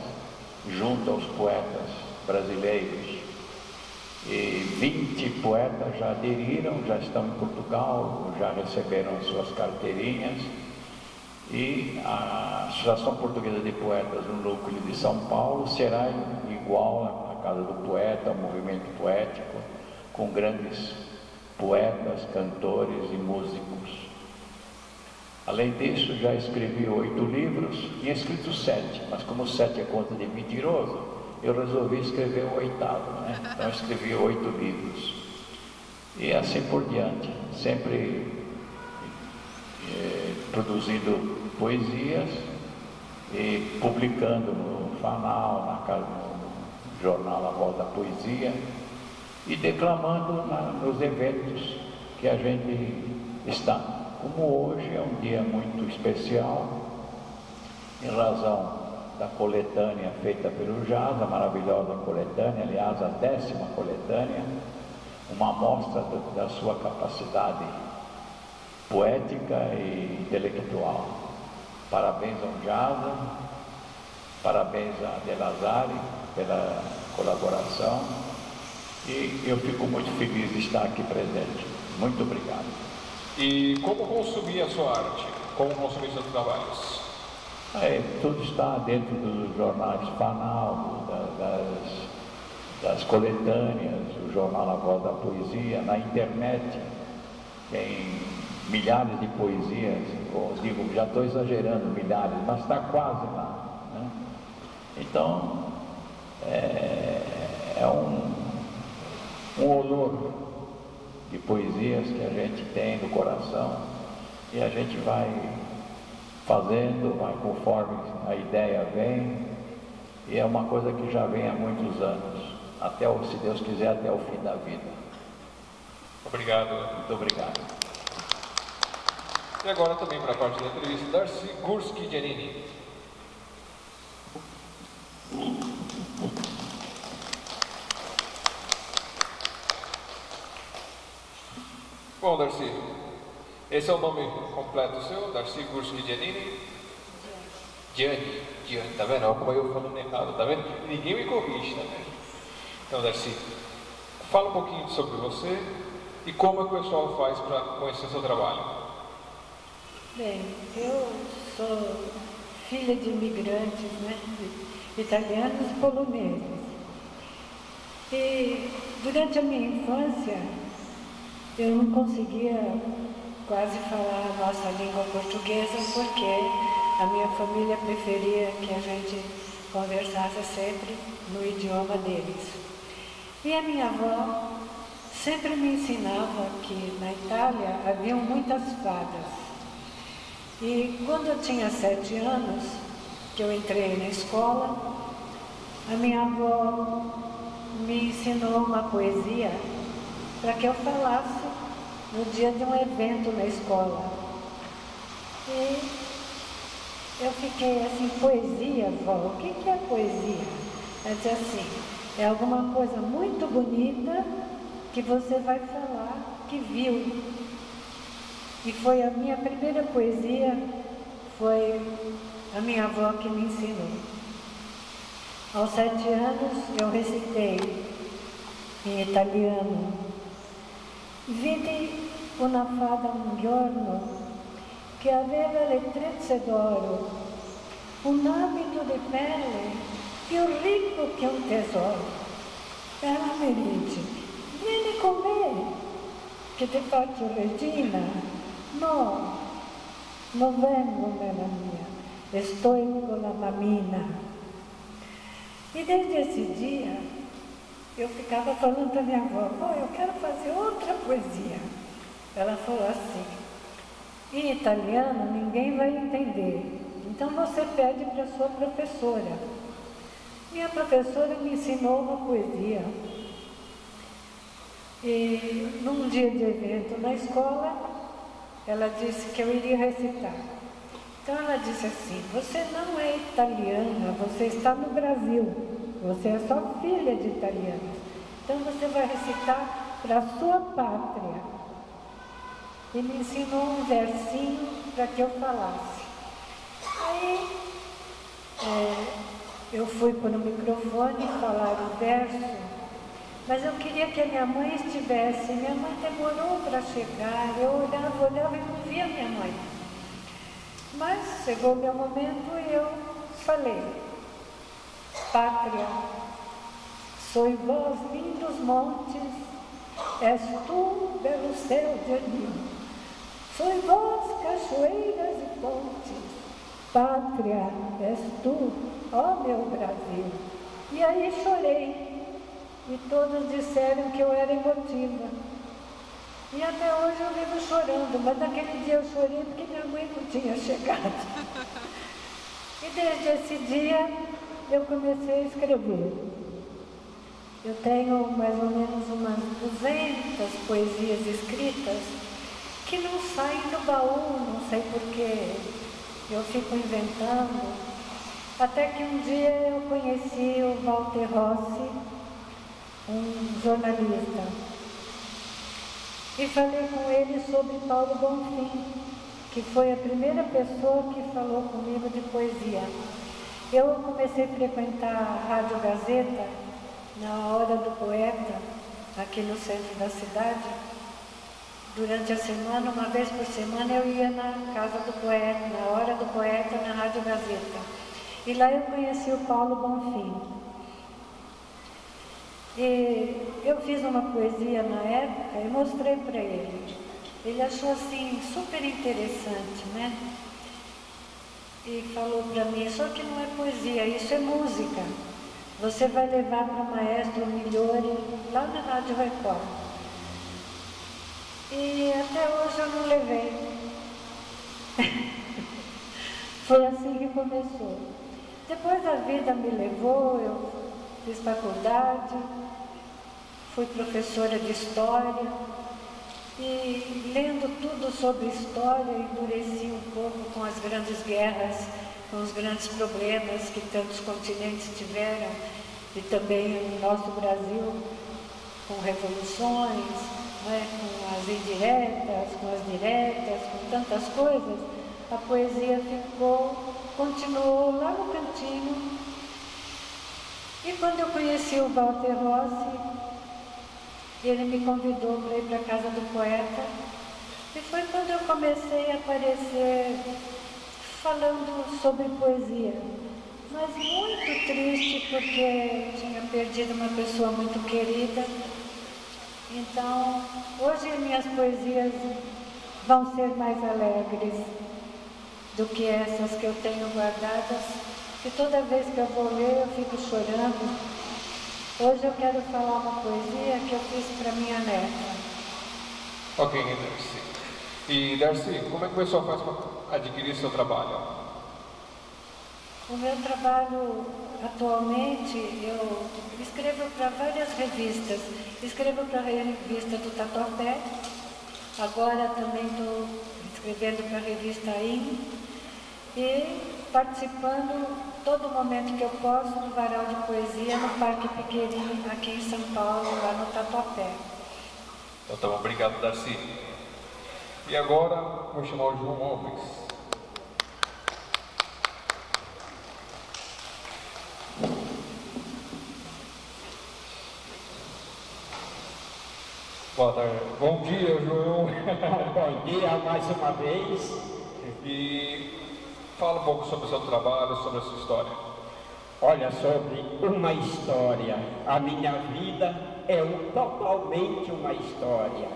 junto aos poetas brasileiros. E 20 poetas já aderiram, já estão em Portugal, já receberam suas carteirinhas. E a Associação Portuguesa de Poetas no núcleo de São Paulo será igual à Casa do Poeta, ao movimento poético, com grandes poetas, cantores e músicos. Além disso, já escrevi 8 livros, tinha escrito 7, mas como 7 é conta de mentiroso, eu resolvi escrever o 8º, né? Então escrevi 8 livros. E assim por diante, sempre produzindo poesias e publicando no Fanal, no jornal A Voz da Poesia, e declamando nos eventos que a gente está. Como hoje é um dia muito especial, em razão da coletânea feita pelo Jaz, a maravilhosa coletânea, aliás, a 10ª coletânea, uma amostra da sua capacidade poética e intelectual. Parabéns ao Jaz, parabéns a Delazari pela colaboração, e eu fico muito feliz de estar aqui presente. Muito obrigado. E como consumir a sua arte? Como consumir seus trabalhos? Tudo está dentro dos jornais Fanal, das coletâneas, o jornal A Voz da Poesia, na internet tem milhares de poesias, digo, já estou exagerando, milhares, mas está quase lá, né? Então, é um olor de poesias que a gente tem no coração e a gente vai fazendo, vai conforme a ideia vem, e é uma coisa que já vem há muitos anos, se Deus quiser, até o fim da vida. Obrigado. Muito obrigado. E agora também para a parte da entrevista, Darcy Gurski Giannini. Bom, Darcy, esse é o nome completo seu, Darcy Gurski Giannini? Gianni, tá vendo? Olha como eu falando errado, tá vendo? Ninguém me corrige, tá vendo? Então, Darcy, fala um pouquinho sobre você e como é que o pessoal faz para conhecer seu trabalho. Bem, eu sou filha de imigrantes, né? Italianos e poloneses. E durante a minha infância, eu não conseguia quase falar a nossa língua portuguesa, porque a minha família preferia que a gente conversasse sempre no idioma deles. E a minha avó sempre me ensinava que na Itália haviam muitas fadas. E quando eu tinha 7 anos, que eu entrei na escola, a minha avó me ensinou uma poesia para que eu falasse no dia de um evento na escola. E eu fiquei assim, poesia, vó? O que é poesia? Ela disse assim, é alguma coisa muito bonita que você vai falar que viu. E foi a minha primeira poesia, foi a minha avó que me ensinou. Aos 7 anos eu recitei em italiano: Vedi una fata un giorno che aveva le trecce d'oro, un abito di perle più ricco che un tesoro. Ela me dice, vieni con me, che ti faccio regina. No, non vengo, bella mia, estou com a mamina. E desde esse dia, eu ficava falando para minha avó, eu quero fazer outra poesia. Ela falou assim, em italiano ninguém vai entender, então você pede para sua professora. Minha professora me ensinou uma poesia. E num dia de evento na escola, ela disse que eu iria recitar. Então ela disse assim, você não é italiana, você está no Brasil, você é só filha de italianos. Então você vai recitar para a sua pátria. E me ensinou um versinho para que eu falasse. Aí eu fui para o microfone falar o verso, mas eu queria que a minha mãe estivesse. Minha mãe demorou para chegar, eu olhava e não via minha mãe. Mas chegou o meu momento e eu falei, pátria, sois vós lindos montes, és tu belo céu de anil, sois vós cachoeiras e pontes, pátria, és tu, ó meu Brasil. E aí chorei, e todos disseram que eu era emotiva. E até hoje eu vivo chorando, mas naquele dia eu chorei porque minha mãe não tinha chegado. E desde esse dia eu comecei a escrever. Eu tenho mais ou menos umas 200 poesias escritas que não saem do baú, não sei porquê. Eu fico inventando. Até que um dia eu conheci o Walter Rossi, um jornalista. E falei com ele sobre Paulo Bonfim, que foi a primeira pessoa que falou comigo de poesia. Eu comecei a frequentar a Rádio Gazeta na Hora do Poeta, aqui no centro da cidade. Durante a semana, uma vez por semana, eu ia na Casa do Poeta, na Hora do Poeta, na Rádio Gazeta. E lá eu conheci o Paulo Bonfim. E eu fiz uma poesia na época e mostrei para ele. Ele achou assim super interessante, né? E falou para mim, só que não é poesia, isso é música. Você vai levar para o maestro Migliori lá na Rádio Record. E até hoje eu não levei. Foi assim que começou. Depois a vida me levou, eu fiz faculdade, fui professora de história e lendo tudo sobre história, endureci um pouco com as grandes guerras, com os grandes problemas que tantos continentes tiveram e também o nosso Brasil, com revoluções, né, com as indiretas, com as diretas, com tantas coisas. A poesia continuou lá no cantinho. E quando eu conheci o Walter Rossi, ele me convidou para ir para a Casa do Poeta. E foi quando eu comecei a aparecer falando sobre poesia. Mas muito triste, porque tinha perdido uma pessoa muito querida. Então, hoje minhas poesias vão ser mais alegres do que essas que eu tenho guardadas. E toda vez que eu vou ler, eu fico chorando. Hoje eu quero falar uma poesia que eu fiz para minha neta. Ok, Darcy. E Darcy, como é que o pessoal faz para adquirir seu trabalho? O meu trabalho, atualmente, eu escrevo para várias revistas. Escrevo para a revista do Tatuapé. Agora também estou escrevendo para a revista IN. E participando todo momento que eu posso do Varal de Poesia no Parque Piquerim, aqui em São Paulo, lá no Tatuapé. Então tá bom, obrigado, Darcy. E agora vou chamar o João Alves. Boa tarde. Bom dia, João. Bom dia mais uma vez. E fala um pouco sobre o seu trabalho, sobre a sua história. Olha, sobre uma história, a minha vida é totalmente uma história.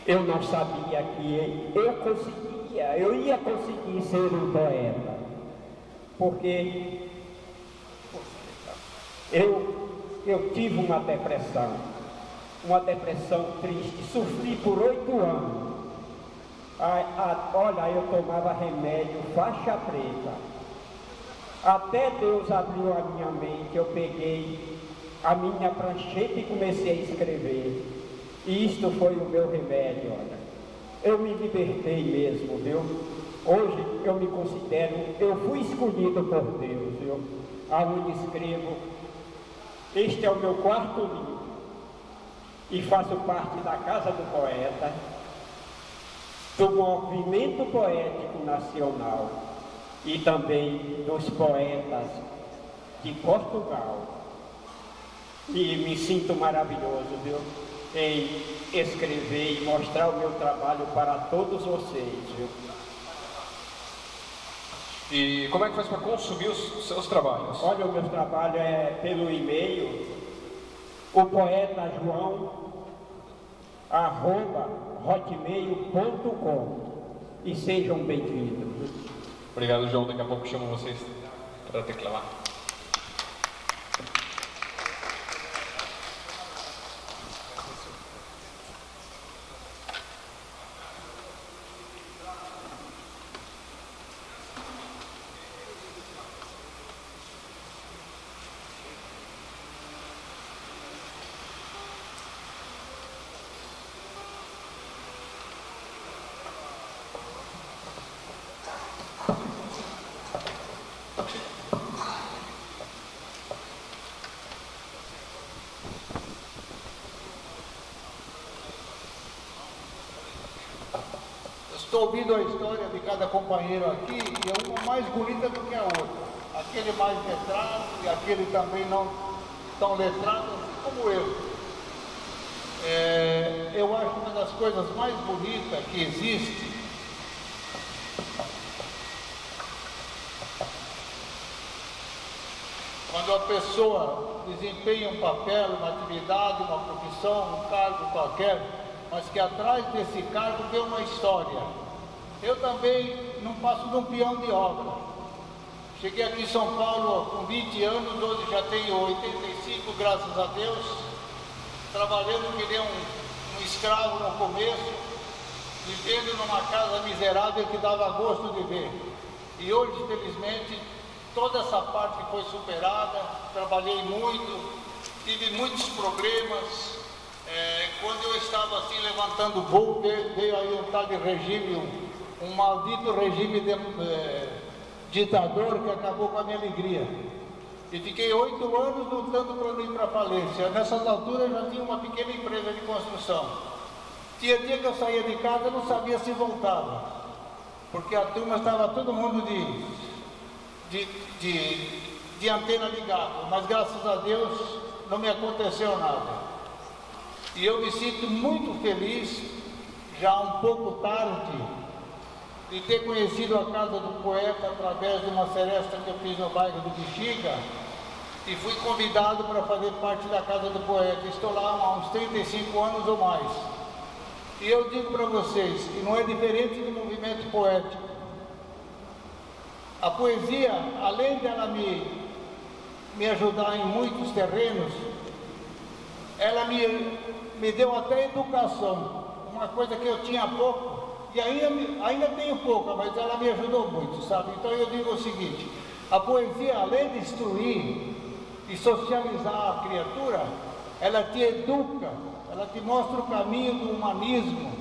Eu não sabia que eu ia conseguir ser um poeta, porque eu tive uma depressão triste, sofri por 8 anos. Olha, eu tomava remédio faixa preta. Até Deus abriu a minha mente, eu peguei a minha prancheta e comecei a escrever. E isto foi o meu remédio, olha. Eu me libertei mesmo, viu? Hoje eu me considero, eu fui escolhido por Deus, viu? Aonde escrevo, este é o meu 4º livro. E faço parte da Casa do Poeta, do Movimento Poético Nacional e também dos poetas de Portugal. E me sinto maravilhoso, viu, em escrever e mostrar o meu trabalho para todos vocês, viu. E como é que faz para consumir os seus trabalhos? Olha, o meu trabalho é pelo e-mail, o poeta João@hotmail.com, e sejam bem-vindos. Obrigado, João. Daqui a pouco chamo vocês para declamar. Estou ouvindo a história de cada companheiro aqui e é uma mais bonita do que a outra. Aquele mais letrado e aquele também não tão letrado, assim como eu. Eu acho uma das coisas mais bonitas que existe quando a pessoa desempenha um papel, uma atividade, uma profissão, um cargo qualquer, mas que atrás desse cargo tem uma história. Eu também não passo de um peão de obra. Cheguei aqui em São Paulo com 20 anos, hoje já tenho 85, graças a Deus, trabalhando que nem um escravo no começo, vivendo numa casa miserável que dava gosto de ver. E hoje, felizmente, toda essa parte foi superada, trabalhei muito, tive muitos problemas. Quando eu estava assim levantando voo, veio aí um tal de regime, um maldito regime ditador que acabou com a minha alegria. E fiquei 8 anos lutando para não ir para a falência. Nessas alturas eu já tinha uma pequena empresa de construção. Tinha dia que eu saía de casa e não sabia se voltava, porque a turma estava todo mundo de antena ligada, mas graças a Deus não me aconteceu nada. E eu me sinto muito feliz, já um pouco tarde, de ter conhecido a Casa do Poeta através de uma seresta que eu fiz no bairro do Bexiga, e fui convidado para fazer parte da Casa do Poeta. Estou lá há uns 35 anos ou mais. E eu digo para vocês que não é diferente do movimento poético. A poesia, além dela me ajudar em muitos terrenos, ela me deu até educação, uma coisa que eu tinha pouco, e ainda tenho pouca, mas ela me ajudou muito, sabe? Então eu digo o seguinte, a poesia, além de instruir e socializar a criatura, ela te educa, ela te mostra o caminho do humanismo,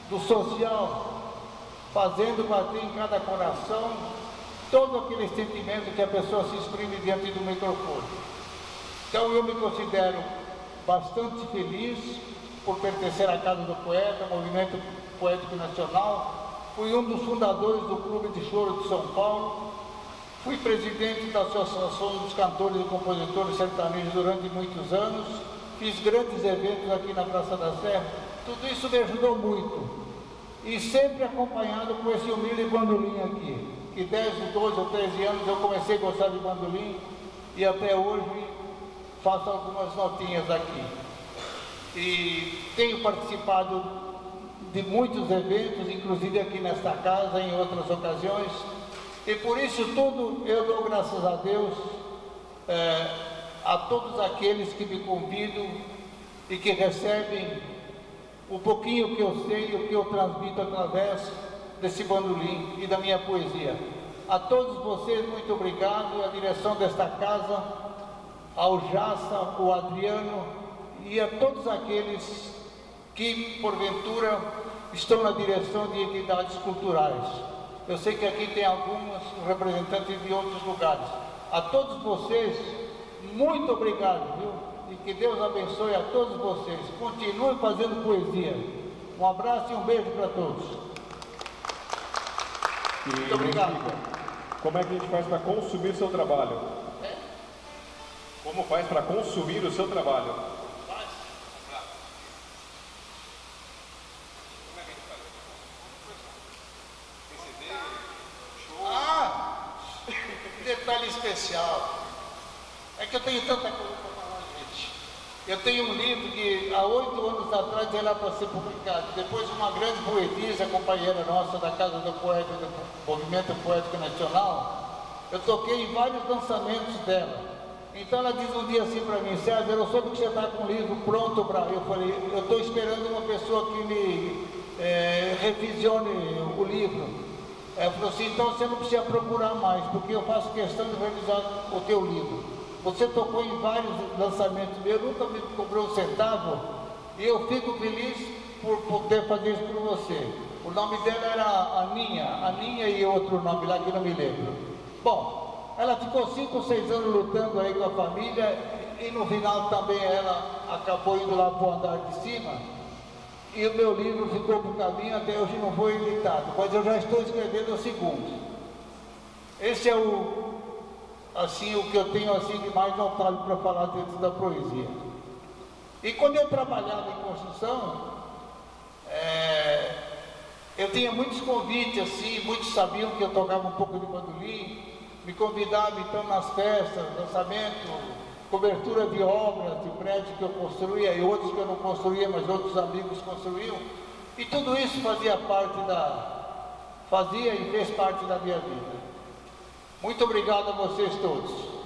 do social, fazendo bater em cada coração todo aquele sentimento que a pessoa se exprime diante do microfone. Então eu me considero bastante feliz por pertencer à Casa do Poeta, Movimento Poético Nacional. Fui um dos fundadores do Clube de Choro de São Paulo. Fui presidente da Associação dos Cantores e Compositores Sertanejos durante muitos anos. Fiz grandes eventos aqui na Praça da Sé. Tudo isso me ajudou muito. e sempre acompanhado com esse humilde bandolim aqui, que 10, 12 ou 13 anos eu comecei a gostar de bandolim e até hoje faço algumas notinhas aqui. E tenho participado de muitos eventos, inclusive aqui nesta casa, em outras ocasiões, e por isso tudo eu dou graças a Deus, a todos aqueles que me convidam e que recebem o pouquinho que eu sei, o que eu transmito através desse bandolim e da minha poesia. A todos vocês, muito obrigado, a direção desta casa, ao Jaça, o Adriano e a todos aqueles que, porventura, estão na direção de entidades culturais. Eu sei que aqui tem alguns representantes de outros lugares. A todos vocês, muito obrigado, viu? E que Deus abençoe a todos vocês. Continuem fazendo poesia. Um abraço e um beijo para todos. Muito obrigado. Como é que a gente faz para consumir o seu trabalho? Como faz para consumir o seu trabalho? Detalhe especial. É que eu tenho tanta coisa para falar, gente. Eu tenho um livro que há 8 anos atrás era para ser publicado. Depois uma grande poetisa, companheira nossa da Casa do Poeta, do Movimento Poético Nacional, eu toquei em vários lançamentos dela. Então ela diz um dia assim para mim: César, eu soube que você está com o livro pronto para... Eu falei, eu estou esperando uma pessoa que me revisione o livro. Ela falou assim: então você não precisa procurar mais, porque eu faço questão de revisar o teu livro. Você tocou em vários lançamentos meus, nunca me cobrou um centavo, e eu fico feliz por poder fazer isso por você. O nome dela era Aninha e outro nome lá que não me lembro. Bom, ela ficou 5 ou 6 anos lutando aí com a família, e no final também ela acabou indo lá para o andar de cima. E o meu livro ficou por caminho, até hoje não foi editado, mas eu já estou escrevendo o segundo. Esse é o que eu tenho assim de mais notável para falar dentro da poesia. E quando eu trabalhava em construção, eu tinha muitos convites assim, muitos sabiam que eu tocava um pouco de bandolim, me convidavam então nas festas, lançamento, cobertura de obras, de prédios que eu construía e outros que eu não construía, mas outros amigos construíam. E tudo isso fazia e fez parte da minha vida. Muito obrigado a vocês todos.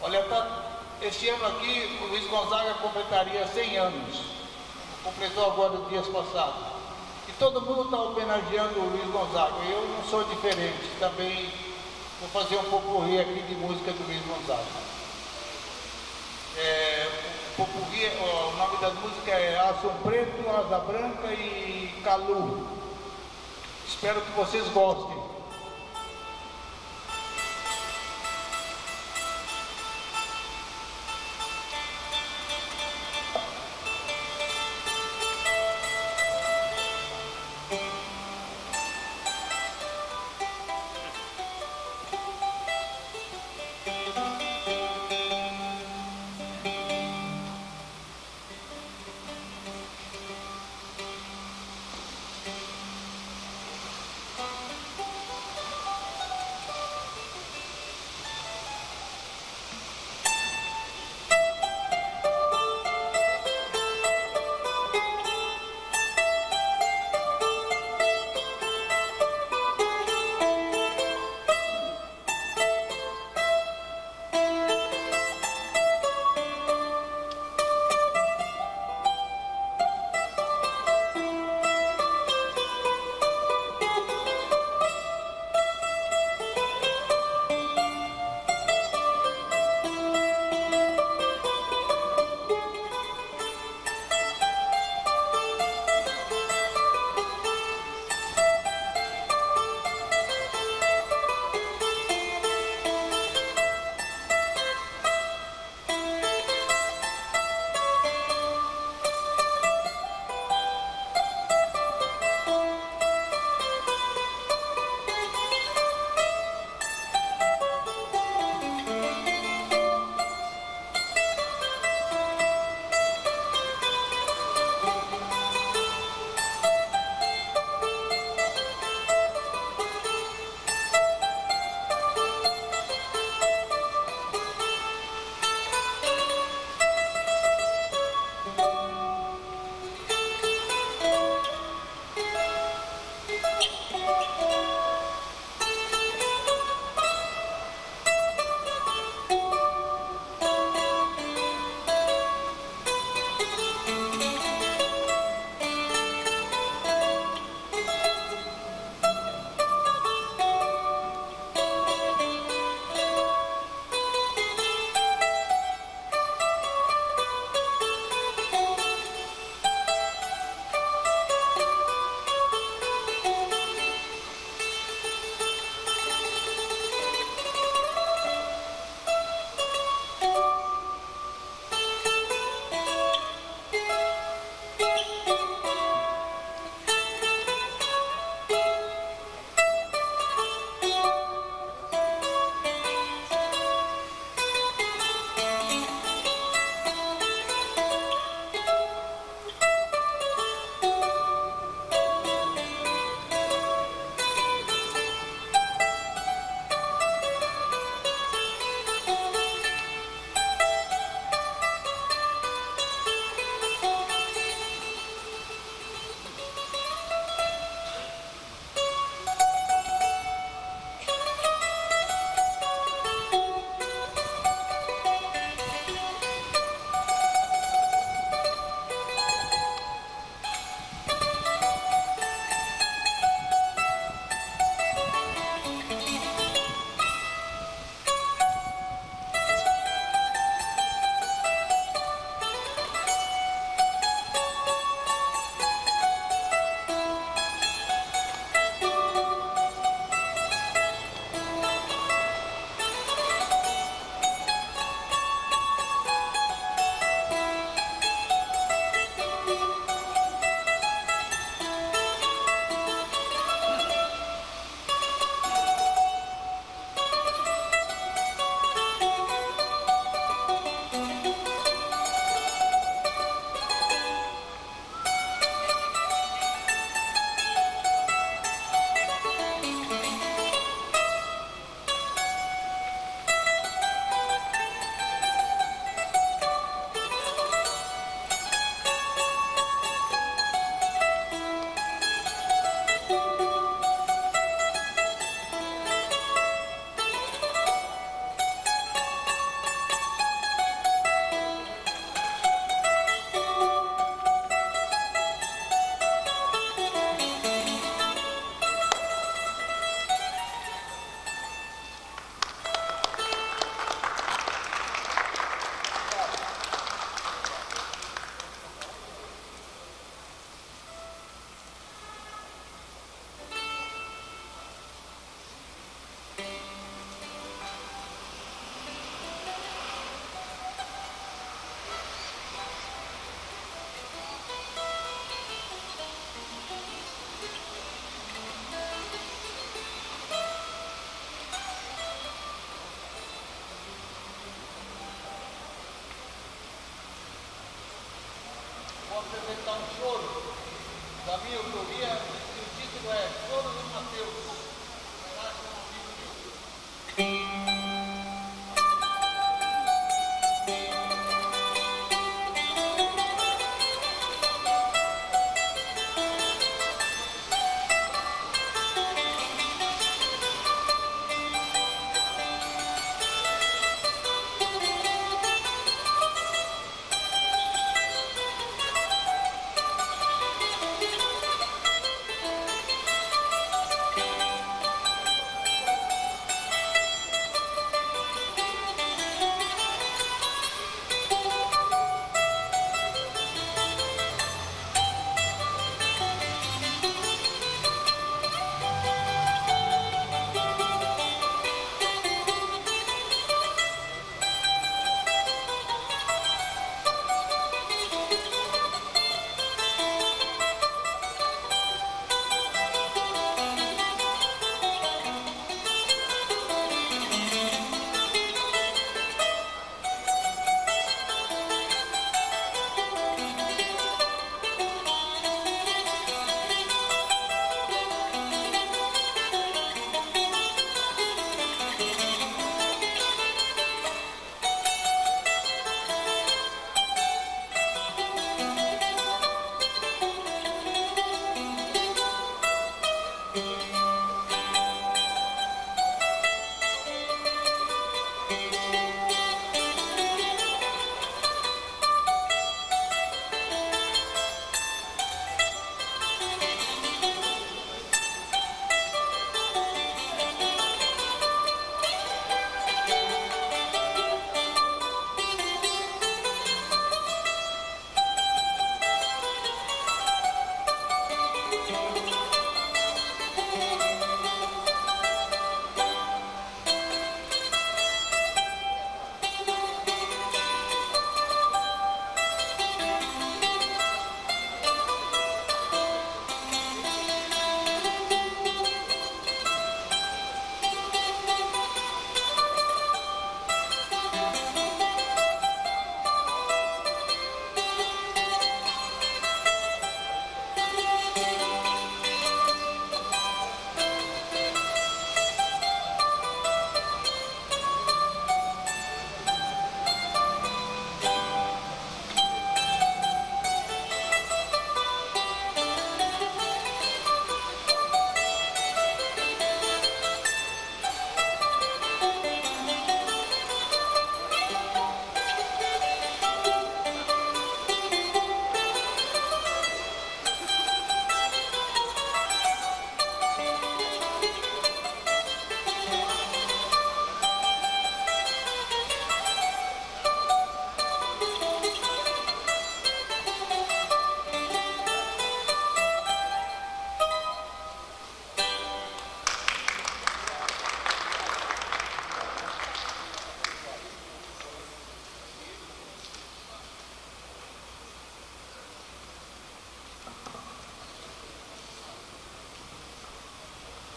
Olha, este ano aqui o Luiz Gonzaga completaria 100 anos, completou agora nos dias passados. E todo mundo está homenageando o Luiz Gonzaga. Eu não sou diferente, também vou fazer um popurrí aqui de música do Luiz Gonzaga. O nome da música é Aço Preto, Asa Branca e Calu. Espero que vocês gostem. cantar um choro da minha autoria, e o título é Choro do Mateus, homenagem a um amigo meu.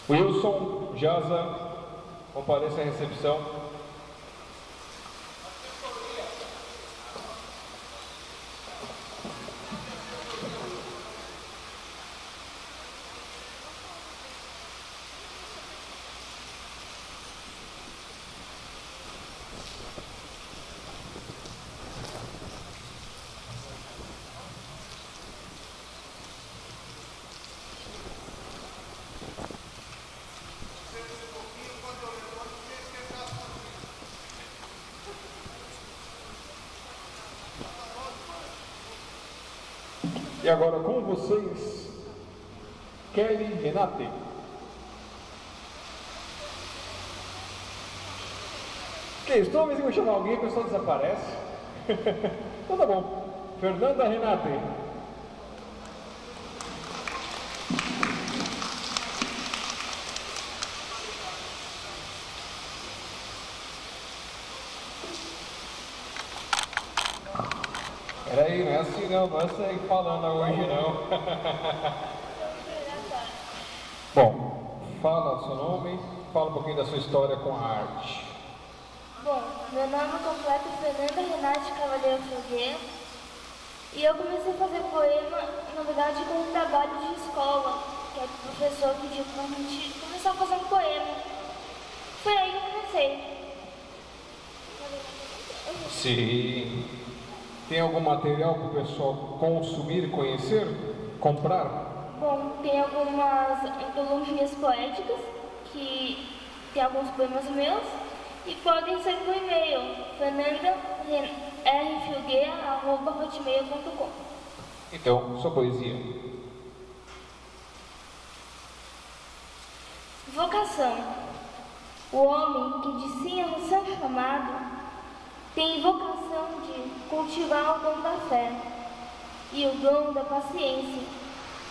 Wilson, Jaza, compareça à recepção. E agora com vocês, Kelly Renate. Que isso? Toda vez que eu chamar alguém, a pessoa desaparece. Então tá bom. Fernanda Renate. Peraí, não é assim não, não é sair falando hoje não. Bom, fala o seu nome, fala um pouquinho da sua história com a arte. Bom, meu nome completo é Fernanda Renate Cavaleiro Fogueira E eu comecei a fazer poema, na verdade, com um trabalho de escola, que o professor pediu para a gente começar a fazer um poema. Foi aí que eu comecei. Sim. Tem algum material para o pessoal consumir, conhecer, comprar? Bom, tem algumas antologias poéticas, que tem alguns poemas meus, e podem ser por e-mail, fernandarfilgueira@hotmail.com. Então, sua poesia. Vocação. O homem que de si é um ser chamado tem vocação de cultivar o dom da fé e o dom da paciência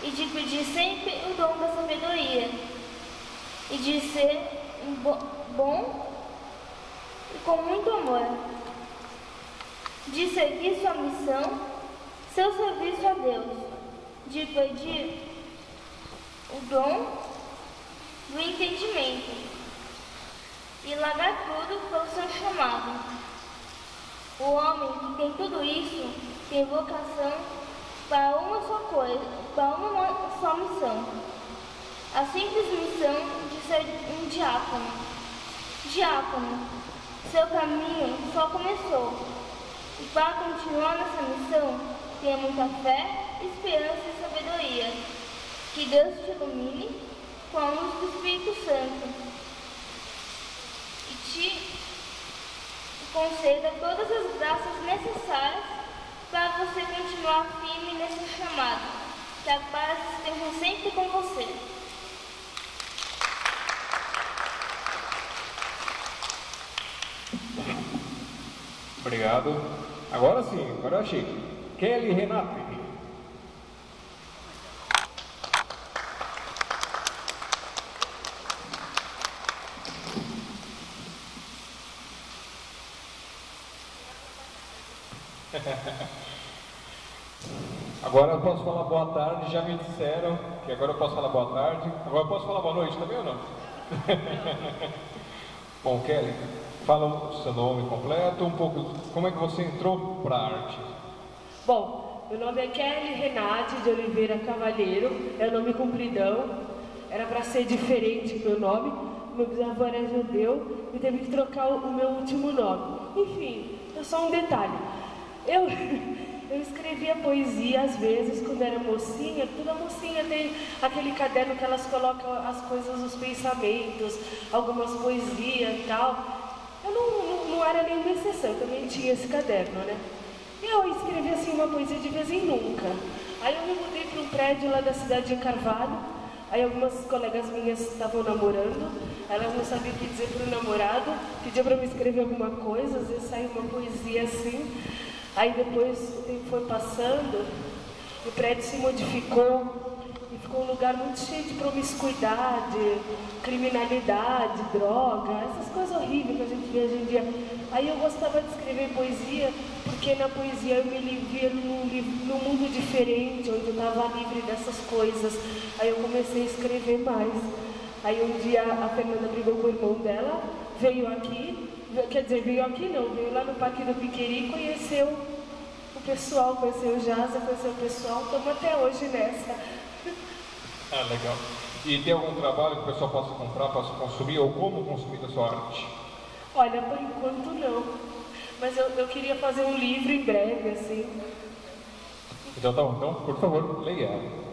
e de pedir sempre o dom da sabedoria e de ser um bom e com muito amor, de seguir sua missão, seu serviço a Deus, de pedir o dom do entendimento e largar tudo pelo seu chamado. O homem que tem tudo isso tem vocação para uma só coisa, para uma só missão. A simples missão de ser um diácono. Diácono, seu caminho só começou. E para continuar nessa missão, tenha muita fé, esperança e sabedoria. Que Deus te ilumine com a luz do Espírito Santo e te conceda todas as graças necessárias para você continuar firme nesse chamado. Que a paz esteja sempre com você. Obrigado. Agora sim, agora eu achei. Kelly Renate. Agora eu posso falar boa tarde, já me disseram que agora eu posso falar boa tarde. Agora eu posso falar boa noite também ou não? Bom, Kelly, fala o seu nome completo, um pouco, como é que você entrou para a arte? Bom, meu nome é Kelly Renate de Oliveira Cavalheiro, é o nome compridão, era para ser diferente meu nome, meu bisavô era judeu e teve que trocar o meu último nome. Enfim, é só um detalhe. Eu escrevia poesia às vezes quando era mocinha. Toda mocinha tem aquele caderno que elas colocam as coisas, os pensamentos, algumas poesias e tal. Eu não era nenhuma exceção, eu também tinha esse caderno, né? Eu escrevia assim uma poesia de vez em nunca. Aí eu me mudei para um prédio lá da cidade de Carvalho. Aí algumas colegas minhas estavam namorando, elas não sabiam o que dizer para o namorado, pediam para me escrever alguma coisa, às vezes saiu uma poesia assim. Aí depois o tempo foi passando, o prédio se modificou e ficou um lugar muito cheio de promiscuidade, criminalidade, droga, essas coisas horríveis que a gente vê hoje em dia. Aí eu gostava de escrever poesia, porque na poesia eu me via num mundo diferente, onde eu estava livre dessas coisas. Aí eu comecei a escrever mais. Aí um dia a Fernanda brigou com o irmão dela, veio aqui. Quer dizer, veio aqui não, veio lá no Parque do Piqueri, conheceu o pessoal, conheceu o Jaza, conheceu o pessoal, estamos até hoje nessa. Ah, legal. E tem algum trabalho que o pessoal possa comprar, possa consumir, ou como consumir da sua arte? Olha, por enquanto não, mas eu queria fazer um livro em breve, assim. Então tá bom, então, por favor, leia.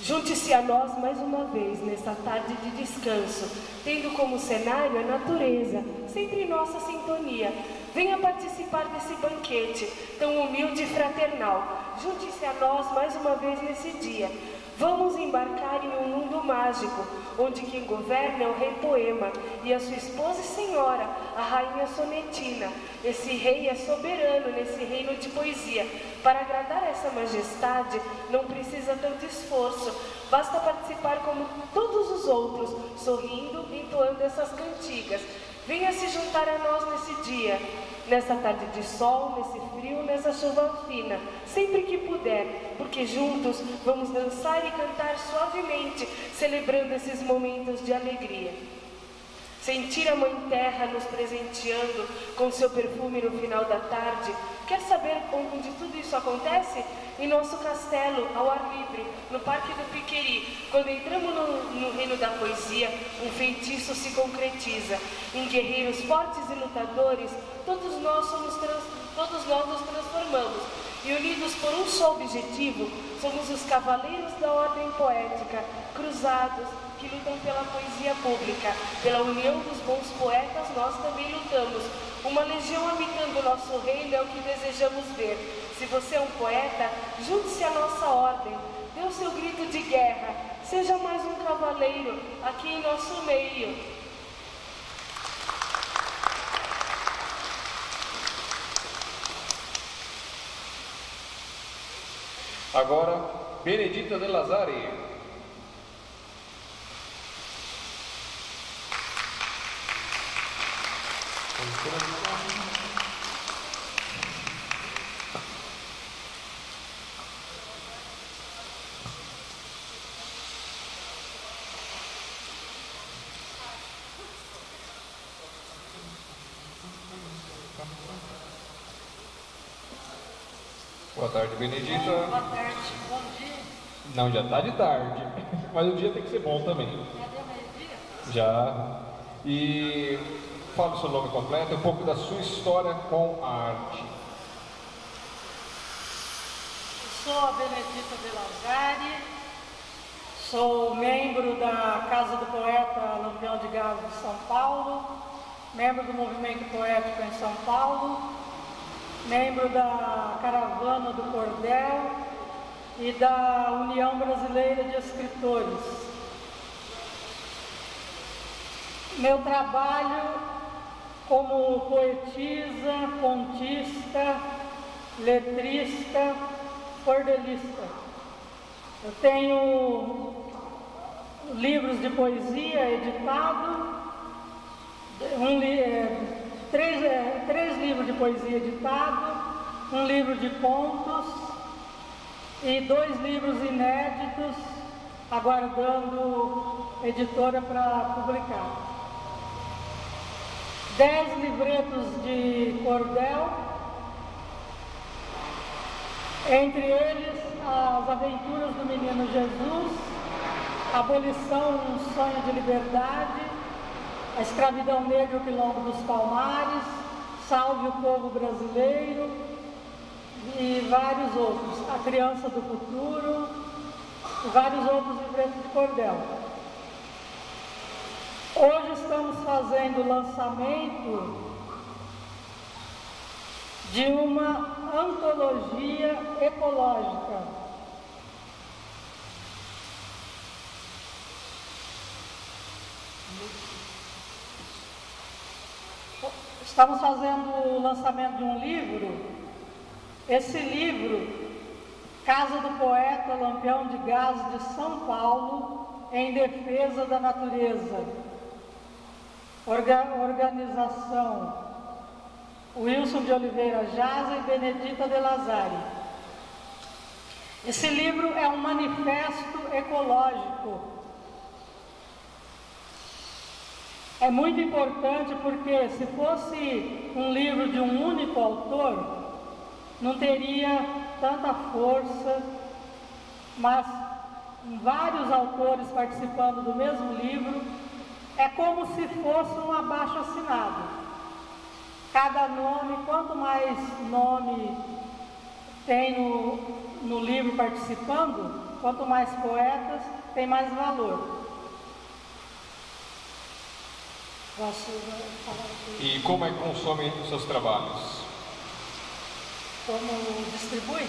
Junte-se a nós mais uma vez nesta tarde de descanso, tendo como cenário a natureza, sempre em nossa sintonia. Venha participar desse banquete tão humilde e fraternal. Junte-se a nós mais uma vez nesse dia. Vamos embarcar em um mundo mágico, onde quem governa é o rei Poema e a sua esposa e senhora, a rainha Sonetina. Esse rei é soberano nesse reino de poesia. Para agradar a essa majestade, não precisa tanto esforço. Basta participar como todos os outros, sorrindo e entoando essas cantigas. Venha se juntar a nós nesse dia, nessa tarde de sol, nesse frio, nessa chuva fina, sempre que puder, porque juntos vamos dançar e cantar suavemente, celebrando esses momentos de alegria. sentir a Mãe Terra nos presenteando com seu perfume no final da tarde. Quer saber onde tudo isso acontece? Em nosso castelo, ao ar livre, no Parque do Piqueri. Quando entramos no reino da poesia, um feitiço se concretiza. Em guerreiros fortes e lutadores, todos nós nos transformamos. E unidos por um só objetivo, somos os cavaleiros da ordem poética, cruzados, que lutam pela poesia pública. Pela união dos bons poetas, nós também lutamos. Uma legião habitando o nosso reino é o que desejamos ver. Se você é um poeta, junte-se à nossa ordem. Dê o seu grito de guerra. Seja mais um cavaleiro aqui em nosso meio. Agora, Benedita de Lazari. Boa tarde, Benedita. Boa tarde, bom dia. Não, já está de tarde, mas o dia tem que ser bom também. Já deu meio-dia? Já. E fale o seu nome completo, um pouco da sua história com a arte. Eu sou a Benedita de Lazari, sou membro da Casa do Poeta Lampião de Gás de São Paulo, membro do Movimento Poético em São Paulo, membro da Caravana do Cordel e da União Brasileira de Escritores. Meu trabalho como poetisa, contista, letrista, cordelista. Eu tenho livros de poesia editados, três livros de poesia editados, um livro de contos e 2 livros inéditos, aguardando editora para publicar. 10 livretos de cordel, entre eles As Aventuras do Menino Jesus, Abolição, um Sonho de Liberdade, A Escravidão Negra, o Quilombo dos Palmares, Salve o Povo Brasileiro e vários outros, A Criança do Futuro e vários outros livretos de cordel. Hoje estamos fazendo o lançamento de uma antologia ecológica. Estamos fazendo o lançamento de um livro. Esse livro, Casa do Poeta Lampião de Gás de São Paulo, em Defesa da Natureza. Organização Wilson de Oliveira Jaza e Benedita de Lazari. Esse livro é um manifesto ecológico. É muito importante porque se fosse um livro de um único autor, não teria tanta força, mas vários autores participando do mesmo livro, é como se fosse um abaixo-assinado. Cada nome, quanto mais nome tem no livro participando, quanto mais poetas, tem mais valor. Posso falar aqui? E como é que consome os seus trabalhos? Como distribui?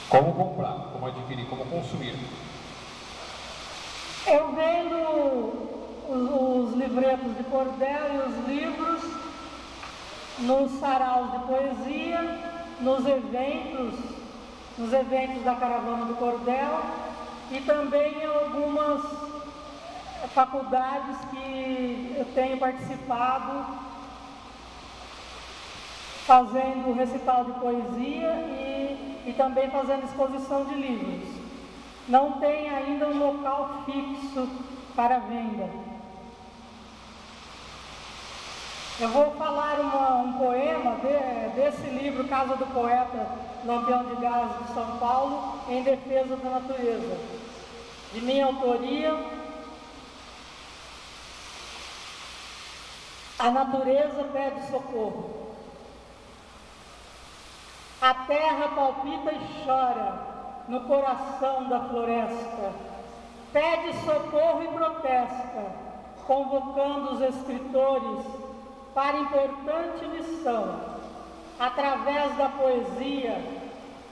Como comprar, como adquirir, como consumir? Eu vendo os livretos de cordel e os livros nos saraus de poesia, nos eventos da Caravana do Cordel e também em algumas faculdades que eu tenho participado, fazendo recital de poesia e também fazendo exposição de livros. Não tem ainda um local fixo para venda. Eu vou falar um poema desse livro, Casa do Poeta, Lampião de Gás de São Paulo, em defesa da natureza. De minha autoria, a natureza pede socorro. A terra palpita e chora no coração da floresta. Pede socorro e protesta, convocando os escritores para importante missão, através da poesia,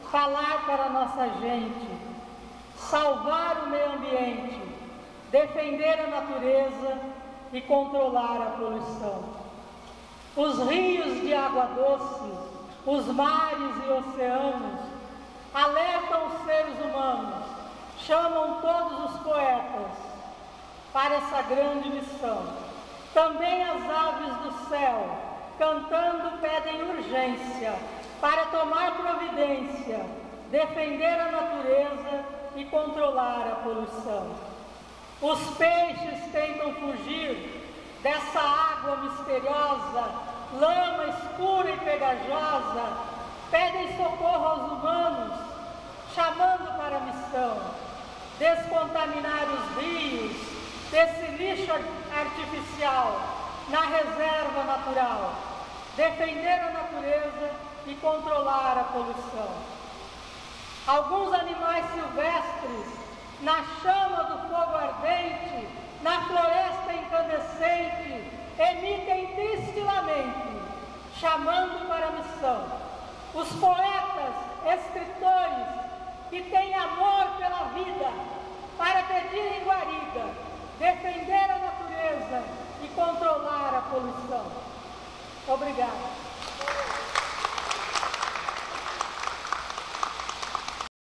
falar para a nossa gente, salvar o meio ambiente, defender a natureza e controlar a poluição. Os rios de água doce, os mares e oceanos alertam os seres humanos, chamam todos os poetas para essa grande missão. Também as aves do céu, cantando, pedem urgência para tomar providência, defender a natureza e controlar a poluição. Os peixes tentam fugir dessa água misteriosa, lama escura e pegajosa, pedem socorro aos humanos, chamando para a missão, descontaminar os rios desse lixo artificial na reserva natural, defender a natureza e controlar a poluição. Alguns animais silvestres, na chama do fogo ardente, na floresta incandescente, emitem triste lamento, chamando para a missão. Os poetas, escritores, que têm amor pela vida, para pedir em guarida, defender a natureza e controlar a poluição. Obrigada.